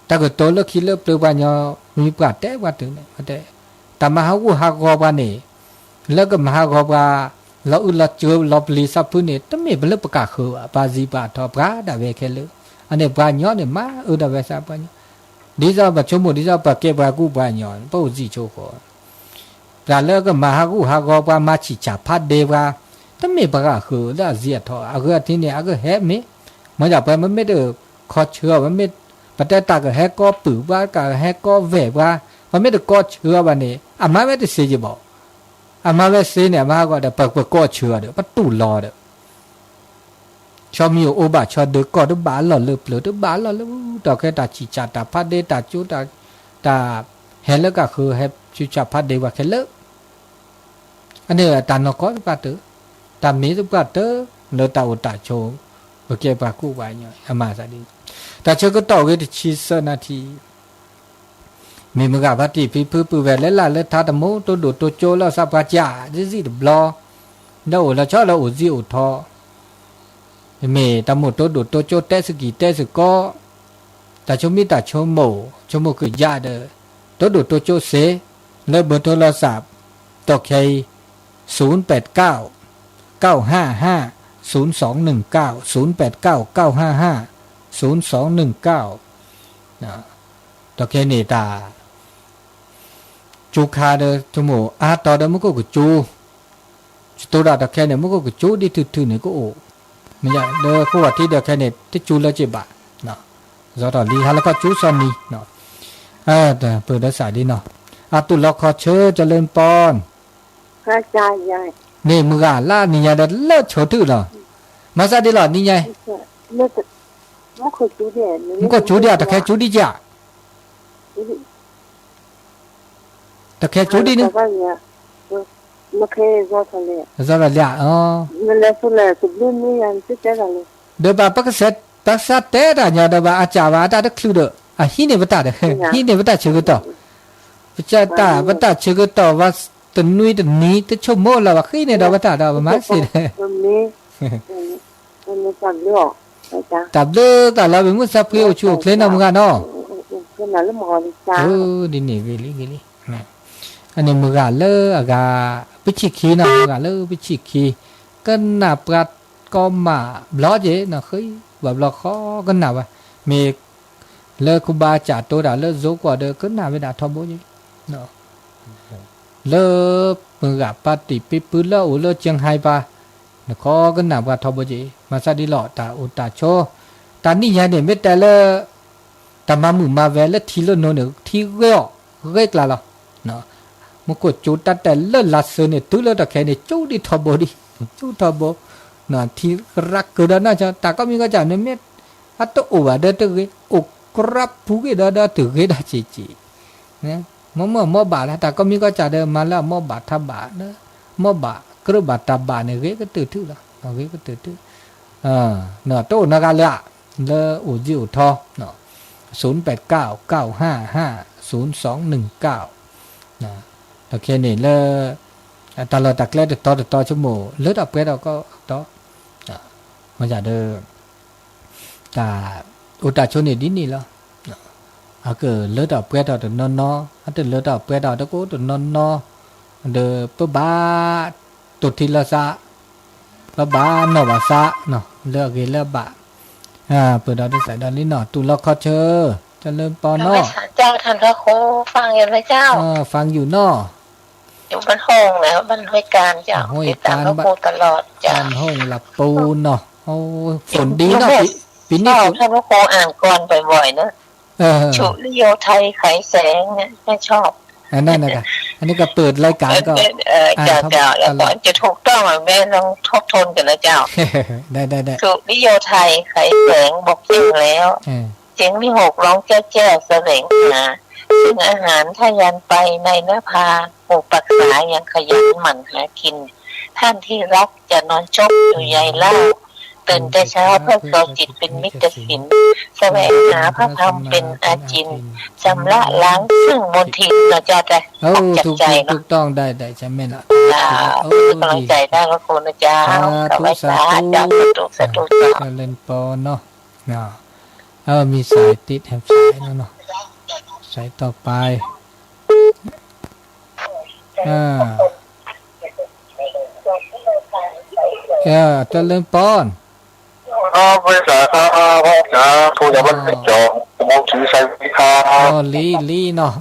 แต่ก็ตัวเลือกคิดเลือกเปลือกปัญญามีกว่าแต่ว่าถึงเนี่ยแต่มหากุหากอบานี่แล้วก็มหากอบาเราอุลเจอเราปลีสับพื้นเนี่ยต้องมีเป็นเรื่องประกาศคือปาจีปาทอปราดาเวเคเลอันนี้ปัญญาเนี่ยมาดาเวสับปัญญาดีจ้าปัจจุบันดีจ้าปากเก็บปากุปัญญาปูจีโชโกแต่แล้วก็มหากุหากอบามาชิจาพัดเดวาต้องมีประกาศคือแล้วเสียทออาก็ที่เนี่ยอาก็แฮมมี่มันจะไปมันไม่ได้ขอเชื่อมันไม่ปัจจัยตาก็แฮก็ปือว่าก็แฮก็เวว่ามันไม่ได้ก็เชื่อวันนี้อามาไม่ได้เสียจีบอกอามาไม่เสียเนี่ยมาก็ได้เปิดก็เชื่อเด้อประตูรอเด้อชอบมีโอบาชอบเด็กก็ต้องบ้าหล่อเลือบเลือต้องบ้าหล่อเลือบต่อแค่ตาจีจ่าตาพัดเดตาจูตาเห็นแล้วก็คือให้จีจ่าพัดเดว่าแค่เลิกอันนี้ตานก็ต้องการเด้อตามีต้องการเด้อเลือตาอุตาโชโอเคปากูไว้เนี่ยอามาซะดิแต่เชื่อก็ต่อกันที่ชีสนาทีมีมือกับพัดที่พื้นปืนแหวนและลาและท่าตะมูตัวดูตัวโจแล้วสับกระจาจีดบลอแล้วเราชอบเราอุจิอุทอมีตะมูตัวดูตัวโจเตสกีเตสก็แต่ชมิตาชมโมคือยาเดอตัวดูตัวโจเสแล้วเบอร์โทรศัพท์ตอกใช้089-955-0219 นะตอกแค่นี้ตาจูคาเดทุโมอาตอเดมุก็จูตัวดาตอกแค่เนี่ยมุก็จูดิถือเนี่ยก็โอ้ไม่ใช่เดอคู่ว่าที่เดอแค่เนี่ยที่จูแล้วเจ็บะเนาะจอดลีฮะแล้วก็จูซอนนี่เนาะแต่เปิดได้สายดีเนาะตุลคอเชอเจริญปอนพระอาจารย์ใหญ่นี่มึงอ่ะล่านี่ยาเดเลิศโฉตื้อเหรอมาซะดิหรอนี่ไงเลิศมันก็จูเดียมันก็จูเดียแต่แค่จูดิจ้ะแต่แค่จูดินึงมันแค่รอทะเลรอเลยอ๋อมันแล้วสุดเลยสุดรุ่นนี้ยังจะเจอกันเลยเดี๋ยวปักเสร็จปักสัตเตะเนี่ยเดี๋ยวอาจารย์ว่าได้คลุดหินเนี่ยบัตรเด้หินเนี่ยบัตรเชื่อต่อปัจจัยตาบัตรเชื่อต่อว่าตัวนุ้ยตัวนี้ตัวชมโม่เราว่าขี้เนี่ยเราบัตรเรามาสิตัวนี้ตับเลือกตับเลือกแต่เราเป็นมุสลิมชูเคลนเอามึงกันเนาะก็นั่นละหมอนี่จ้าดินี่เวลี่อันนี้มึงกันเลยอากาปิชิคีเนาะมึงกันเลยปิชิคีก็น่าปรัดก็มาบล้อเจเนาะเคยแบบเราข้อก็น่าว่ามีเลคุบาจ่าตัวด่าเลโจกว่าเด้อก็น่าไม่ด่าทอมโบยี่เนาะเลมึงกับปฏิปิปุเลอุเลเจียงไฮปาเนี่ยข้อก็น่าว่าทอมโบยี่มาซาดิหล่อตาอุตาโชตานี่ยังเนี่ยไม่แต่เลตามาหมู่มาเวลทีเลโนเนี่ยทีเรียกละเนาะมันก็จูตัดแต่เลลัสเนี่ยตัวเลตะแค่เนี่ยจูดิทอมโบดิจูทอมโบน่ะที่รักก็ได้น่าจะแต่ก็มีก็จะเนี่ยเม็ดอัตโอวะเด้อตึกอกครับผู้ก็ได้ตึกก็ได้จีเนี่ย มอบาแล้วแต่ก็มีก็จะเดิมมาแล้วมอบาทับบาเนอะมอบากระบาตับบาเนี่ยเกก็ตื่นทื่อละเกก็ตื่นทื่อเนาะโตนะกะละเลออูจิอูทอเนาะ0899550219นะโอเคนี่เลอตลอดตักแลต่อชั่วโมงเลอดับเปเราก็ต่อมันจะเด้อตาอุตาชนนี่ดินี่ละอาเกเลอดับเปเราตนนออันเตเลอดับเปเราตะโกตนนอเดอปะบาตุทิละซะปะบาเนาะบาซะเนาะเลือกเกเลบะเปิดดาวได้ใส่ดาวนี้เนาะตุลคอเชอเจริญปอเนาะเจ้าท่านพระครูฟังอยู่ไหมเจ้าฟังอยู่เนาะอยู่บ้านห้องแล้วบ้านห้วยการเจ้าติดตามพระครูตลอดเจ้าบ้านห้องหลับปูนเนาะโอ้ฝนดีเนาะปีนี้ท่านพระครูอ่านก่อนบ่อยๆนะชุลิโยไทยไขแสงเนี่ยไม่ชอบนั่นนะคะอันนี้ก็เปิดรายการก็เจ้าแล้วก่อนจะถูกต้องแม่ลองทบทวนกันนะเจ้าได้ชุลิโยไทยไขแสงบอกจริงแล้วเสียงวิหกร้องแจ้เสวงหาซึ่งอาหารทะยานไปในนภาปลูกปักษายังขยันหมั่นหากินท่านที่รักจะนอนชบอยู่ใยเล่าตื่นแต่เช้าเพื่อครองจิตเป็นมิตรศิลป์แสวงหาพระธรรมเป็นอาจินชำระล้างซึ่งมลทินเราจะได้จับใจเนาะถูกต้องได้ใช่ไหมล่ะกำลังใจได้ก็คุณนะจ๊ะสวัสดีจ้าสาธุเล่นปอเนาะมีสายติดแถมสายเนาะสายต่อไปจะเล่นปอน不是土家们叫我去晒他ลีเนาะ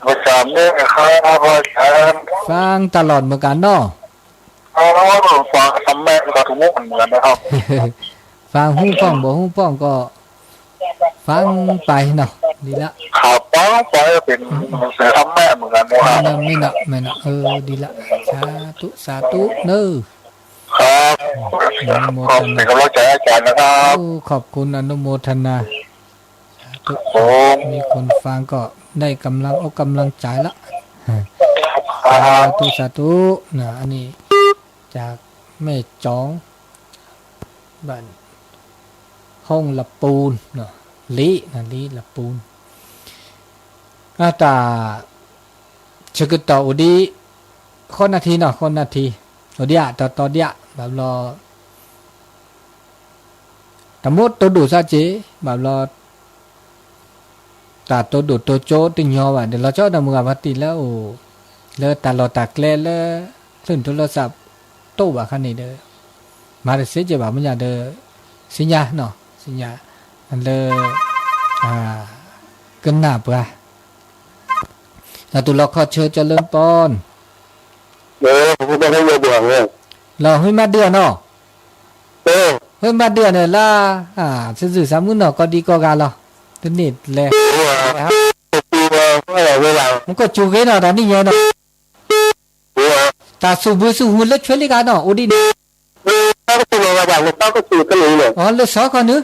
不是没ฟังตลอดเหมือนกันเนาะฟังทำแม่ก็ทุกมุกเหมือนนะครับฟังหู้ป้องบ่หู้ป้องก็ฟังไปเนาะดีละข่าวป้องไปเป็นเสือทำแม่เหมือนกันนะครับไม่เนาะดีละสาธุเน้อครับขอบเป็นกำลังใจอาจารย์นะครับขอบคุณอนุโมทนามีคนฟังก็ได้กำลังใจละสาธุนะอันนี้จากแม่จองบ้านห้องละปูนเนาะลีละปูนตาชกต่ออุดีคนนาทีเนาะคนนาทีอุดีอะต่อเดียแบบรอตะมดตัวดูซะเจแบบรอตาตัวดูตัวโจติญอว่ะเดี๋ยวเราเจ้าดำมือพัติแล้วเลอตาเราตากแลเลอซึ่งโทรศัพท์โตว่าคันนี้เด้อมาเสียเจบ่ามันอย่าเด้อสิญญาเนาะสิญญาอันเลอกันหน้าปะแล้วตุลขอเชิญเจริญปอนผมไม่ได้เบื่อเลยเราให้มาเดือนเนาะให้มาเดือนเนี่ยล่ะสื่อสามุนเนาะก็ดีก็กาเราตัวนี้แหละมันก็จูเกเนาะตอนนี้เนาะตาสูบุสูหุ่นเล็กช่วยเลยกันเนาะโอดีอ๋อเลือดซอก่อนเนอะ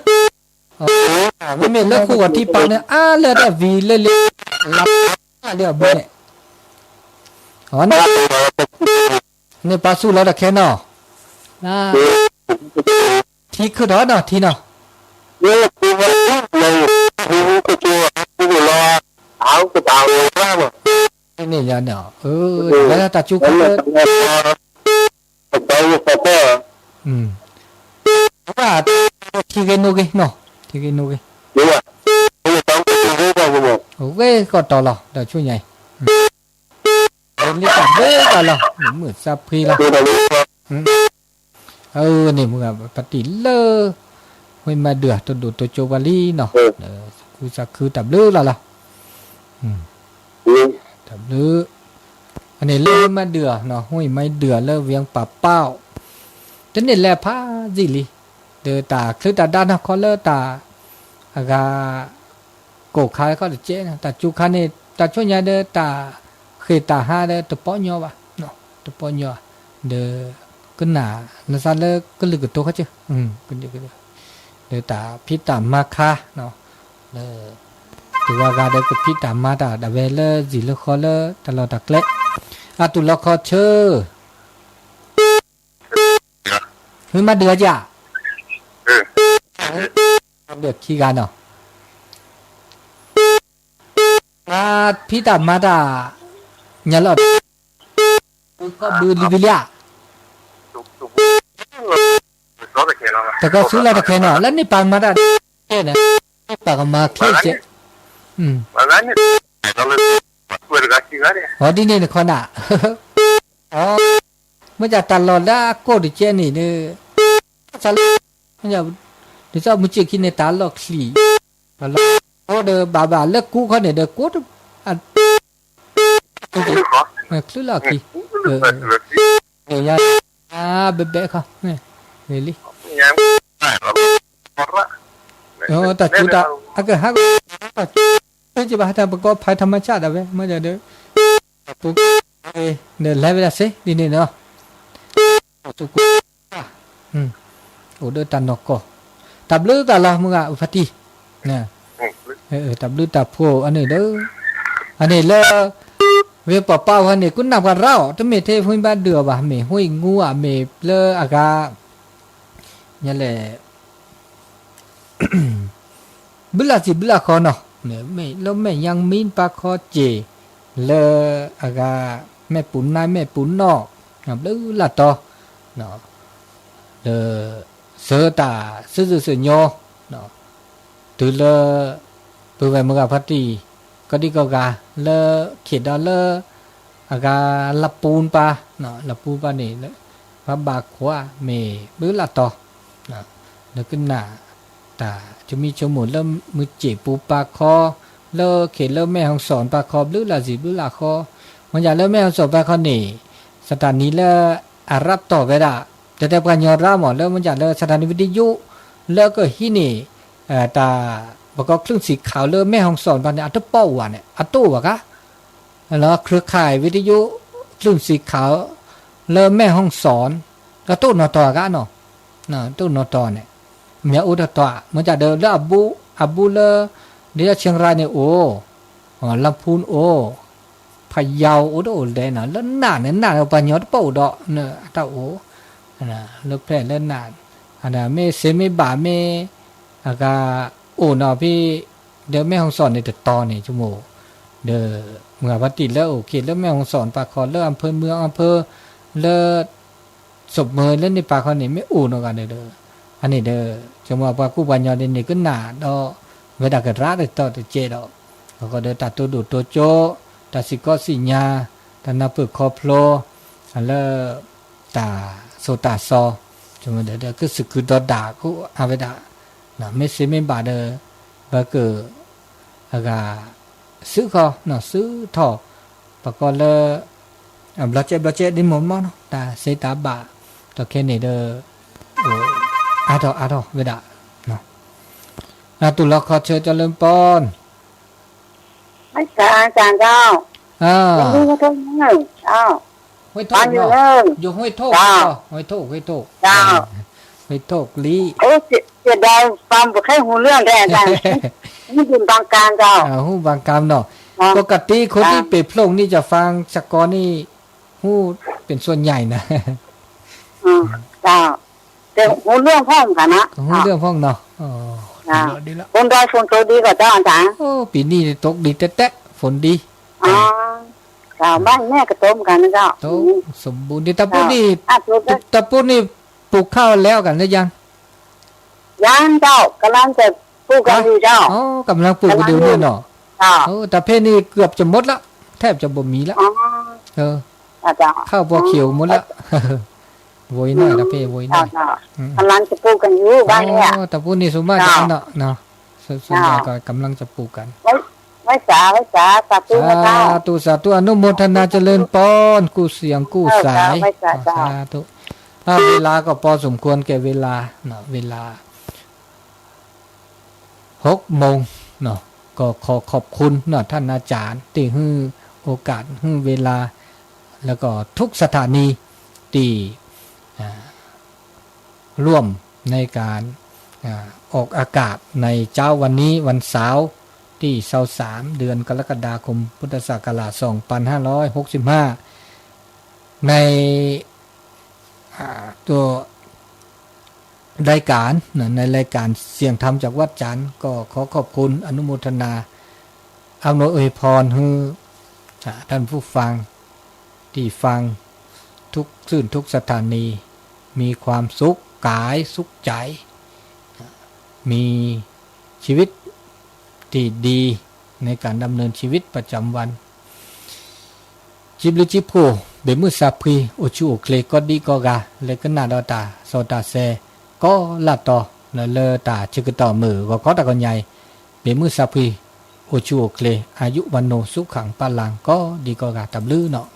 ไม่เลือดคู่กับที่ปากเนี่ยเลือดวีเลือดลับเลือดบุเนี่ยอ๋อเนี่ยปาสูแล้วแต่แค่เนาะที่คือดอเนาะที่เนาะนี่ยาเนาะแล้วตาจุกก็ว่าที่เกนูเกเนาะที่เกนูเกโอเคก็ต่อละเดี๋ยวช่วยใหญ่นี่ตัดเด้อกันละเหมือนซับพีละนี่มึงอะปฏิเลอเฮ้ยมาเดือดตัวดูตัวโจวาลีเนาะกูจะคือตับเลือละตับเลืออันนี้เลือมาเดือดเนาะเฮ้ยไม่เดือดเลือเวียงป่าเป้าจนนี่แหละพาจิลีเดือตาคือตาด้านเขาเลือตาอากาโกคายเขาจะเจ๊นะแต่จุคันนี่แต่ช่วงนี้เดือตาเคยตาห้าเดือตัวป้อนยอวะเนาะตัวป้อนยอเดือก็หนาแล้วซาเลิกก็ลึกกับตัวเขาเจ้ก็เดือดตาพิตามาคาเนาะเลย ตัวกาเด็กพี่ตามมาตาดาเวลจีลคอเลตลอดตะเล็กตุลคอเชอเฮ้ยมาเดือจ้ะเดือดขี้กันเนาะพี่ตามมาตาเนี่ยหรอก็ดูลิบิเลียแต่ก็ซื้อแล้วแต่แค่เนาะแล้วนี่ปานมาตาแค่เนี่ยปากมาแค่เจ๊อ๋อที่นี่คนอ่ะอ๋อมันจะตลอดละโคตรเจนี่เนี่ยจะมันจะเดี๋ยวจะมุจิกินในตาลอกสีโอ้เด้อบาเลิกกูเขาเนี่ยเด้อกูอ่ะคลื่นละกี่เนี่ยเบ๊ะเขาเนี่ยเลยอ๋อแต่จุดอ่ะก็ฮักเป็นจีบหัตถ์ประกอบภัยธรรมชาติอะไรมันจะเด้อปุ๊บเนี่ยไล่ไปละสิดีนี่เนาะตุกุโอ้เด้อตันนกก็ตับลือตาละมึงอ่ะฟัติเนี่ยตับลือตับโพอันนี้เด้ออันนี้เลเวปะป้าวันนี้กุนนับกันเราถ้าไม่เทพุ่งบ้านเดือบะไม่ห้วยงูอ่ะไม่เลอากาเนี่ยแหละบุลาสิบุลาคอเนาะเนี่ยไม่แล้วแม่ยังมีนปาคอเจเลอากาแม่ปุ่นนายแม่ปุ่นนอกนับลือละต่อเนาะเลเสือตาซื้อเสือโยเนาะตัวเลตัวไปมึงกับพัตตีก็ดีก็กาเลเขียดเลอากาลับปูนปาเนาะลับปูนปานี่เลยพระบากขวาเมบื้อละต่อเนาะแล้วขึ้นหน้าตาจะมีจมูกเริ่มมือจีบปูปากคอเลเขียดเริ่มแม่ของสอนปากคอบื้อละสิบื้อละคอมันอยากเริ่มแม่ของสอนปากคอนี่สถานีเลอารับต่อไปได้แต่การยอมรับหมดแล้วมันจะเลิกสถานีวิทยุแล้วก็ที่นี่ตาประกอบเครื่องสีขาวเริ่มแม่ห้องสอนบ้านเนี่ยอัตเป้าว่ะเนี่ยอัตโต้ว่ะคะแล้วเครือข่ายวิทยุเครื่องสีขาวเริ่มแม่ห้องสอนแล้วตู้นอตอกันเนาะตู้นอตอเนี่ยเมียอุตตะมันจะเดินแล้วอับูเลเดี๋ยวเชียงรายเนี่ยโอ้ลำพูนโอ้พะเยาโอ้โดเด่นนะแล้วหน้าเนี่ยหน้าเราปัญญาเป้าดอกเนี่ยตาโอ้นะเลิกแพร่เล่นนานอันนั้นไม่เสไม่บ่าไม่อากาโอ้เนาะพี่เดี๋ยวแม่ของสอนในตึกตอนนี่ชั่วโมงเด้อเมื่อวันติแล้วโอเคแล้วแม่ของสอนปากคอเลิกอำเภอเมืองอำเภอเลิกศพเมยเล่นในปากคอนี่ไม่โอ้เนาะกันเด้ออันนี้เด้อชั่วโมงปากกู้ปัญญาเด่นนี่ก็หนาดอกเวลาเกิดรักได้ต่อเจดอกแล้วก็เดินตัดตัวดูตัวโจตัดสิก็สิญาตัดนับปึกคอโพลอันเลิกตาโซตาซอจงเดี๋ยวก็สึกคือดอด่ากูอาเวดานะไม่เสียไม่บาดเด้อบาเกออากาซื้อคอเนาะซื้อถอปากก็เลยบลัดเจ็ดดิหมดมั้งเนาะตาเสตาบาตัวแค่นี้เด้อโอ้อาทอเวดาเนาะตุลาคอเชิญเจริญปอนอาจารย์เจ้าดูก็ต้องเจ้าห้วยโถกเนาะอยู่ห้วยโถกห้วยโถกเจ้าห้วยโถกลีโอ้เสียดายฟังบ่ค่อยหูเรื่องได้อาจารย์นี่เป็นบางการเจ้าหูบางการเนาะปกติคนที่เปรตพลงนี่จะฟังสกอนี่หูเป็นส่วนใหญ่นะเจ้าแต่หูเรื่องพ้องกันนะหูเรื่องพ้องเนาะอ๋อดีละคนได้ฝนตกดีกว่าเจ้าอาจารย์โอ้ปีนี้ตกดีแต๊ะฝนดีบ้านแม่ก็ต้มกันนะเจ้าโตสมบูรณ์ดีตะปูนี่ปลูกข้าวแล้วกันหรือยังเจ้ากำลังจะปลูกกันอยู่เจ้าอ๋อกำลังปลูกกันอยู่นี่เนาะโอ้แต่เพนี่เกือบจะหมดละแทบจะบ่มีละข้าวพอเขียวหมดละโวยหน่อยตะเพโวยหน่อยกำลังจะปลูกกันอยู่บ้านเนี่ยตะปูนี่สมมาจะเนาะส่วนใหญ่ก็กำลังจะปลูกกันไว้สาสาธุนะเจ้าสาธุอนุโมทนาเจริญพรกู้เสียงกู้สายสาธุเวลาก็พอสมควรแก่เวลาเนาะเวลา6 โมงเนาะก็ขอบคุณเนาะท่านอาจารย์ที่ให้โอกาสให้เวลาแล้วก็ทุกสถานีที่ร่วมในการออกอากาศในเจ้าวันนี้วันเสาร์ท ที่23เดือนกรกฎาคมพุทธศักราช2565ในตัวรายการในรายการเสียงธรรมจากวัดจันทร์ก็ขอขอบคุณอนุโมทนาอำนวยอวยพรให้ท่านผู้ฟังที่ฟังทุกสื่อทุกสถานีมีความสุขกายสุขใจมีชีวิตที่ดีในการดำเนินชีวิตประจำวันจิบลิจิโพเบมุสาพรีโอชูโอเคลก็ดีก็กาเลกนาดอตาโซตาเซก็ลาต่อเลตาชึกต่อมือก็ตะกันใหญ่เบมุสาพรีโอชูโอเคลอายุวันโนสุขังปาลังก็ดีก็กาตับลือเนาะ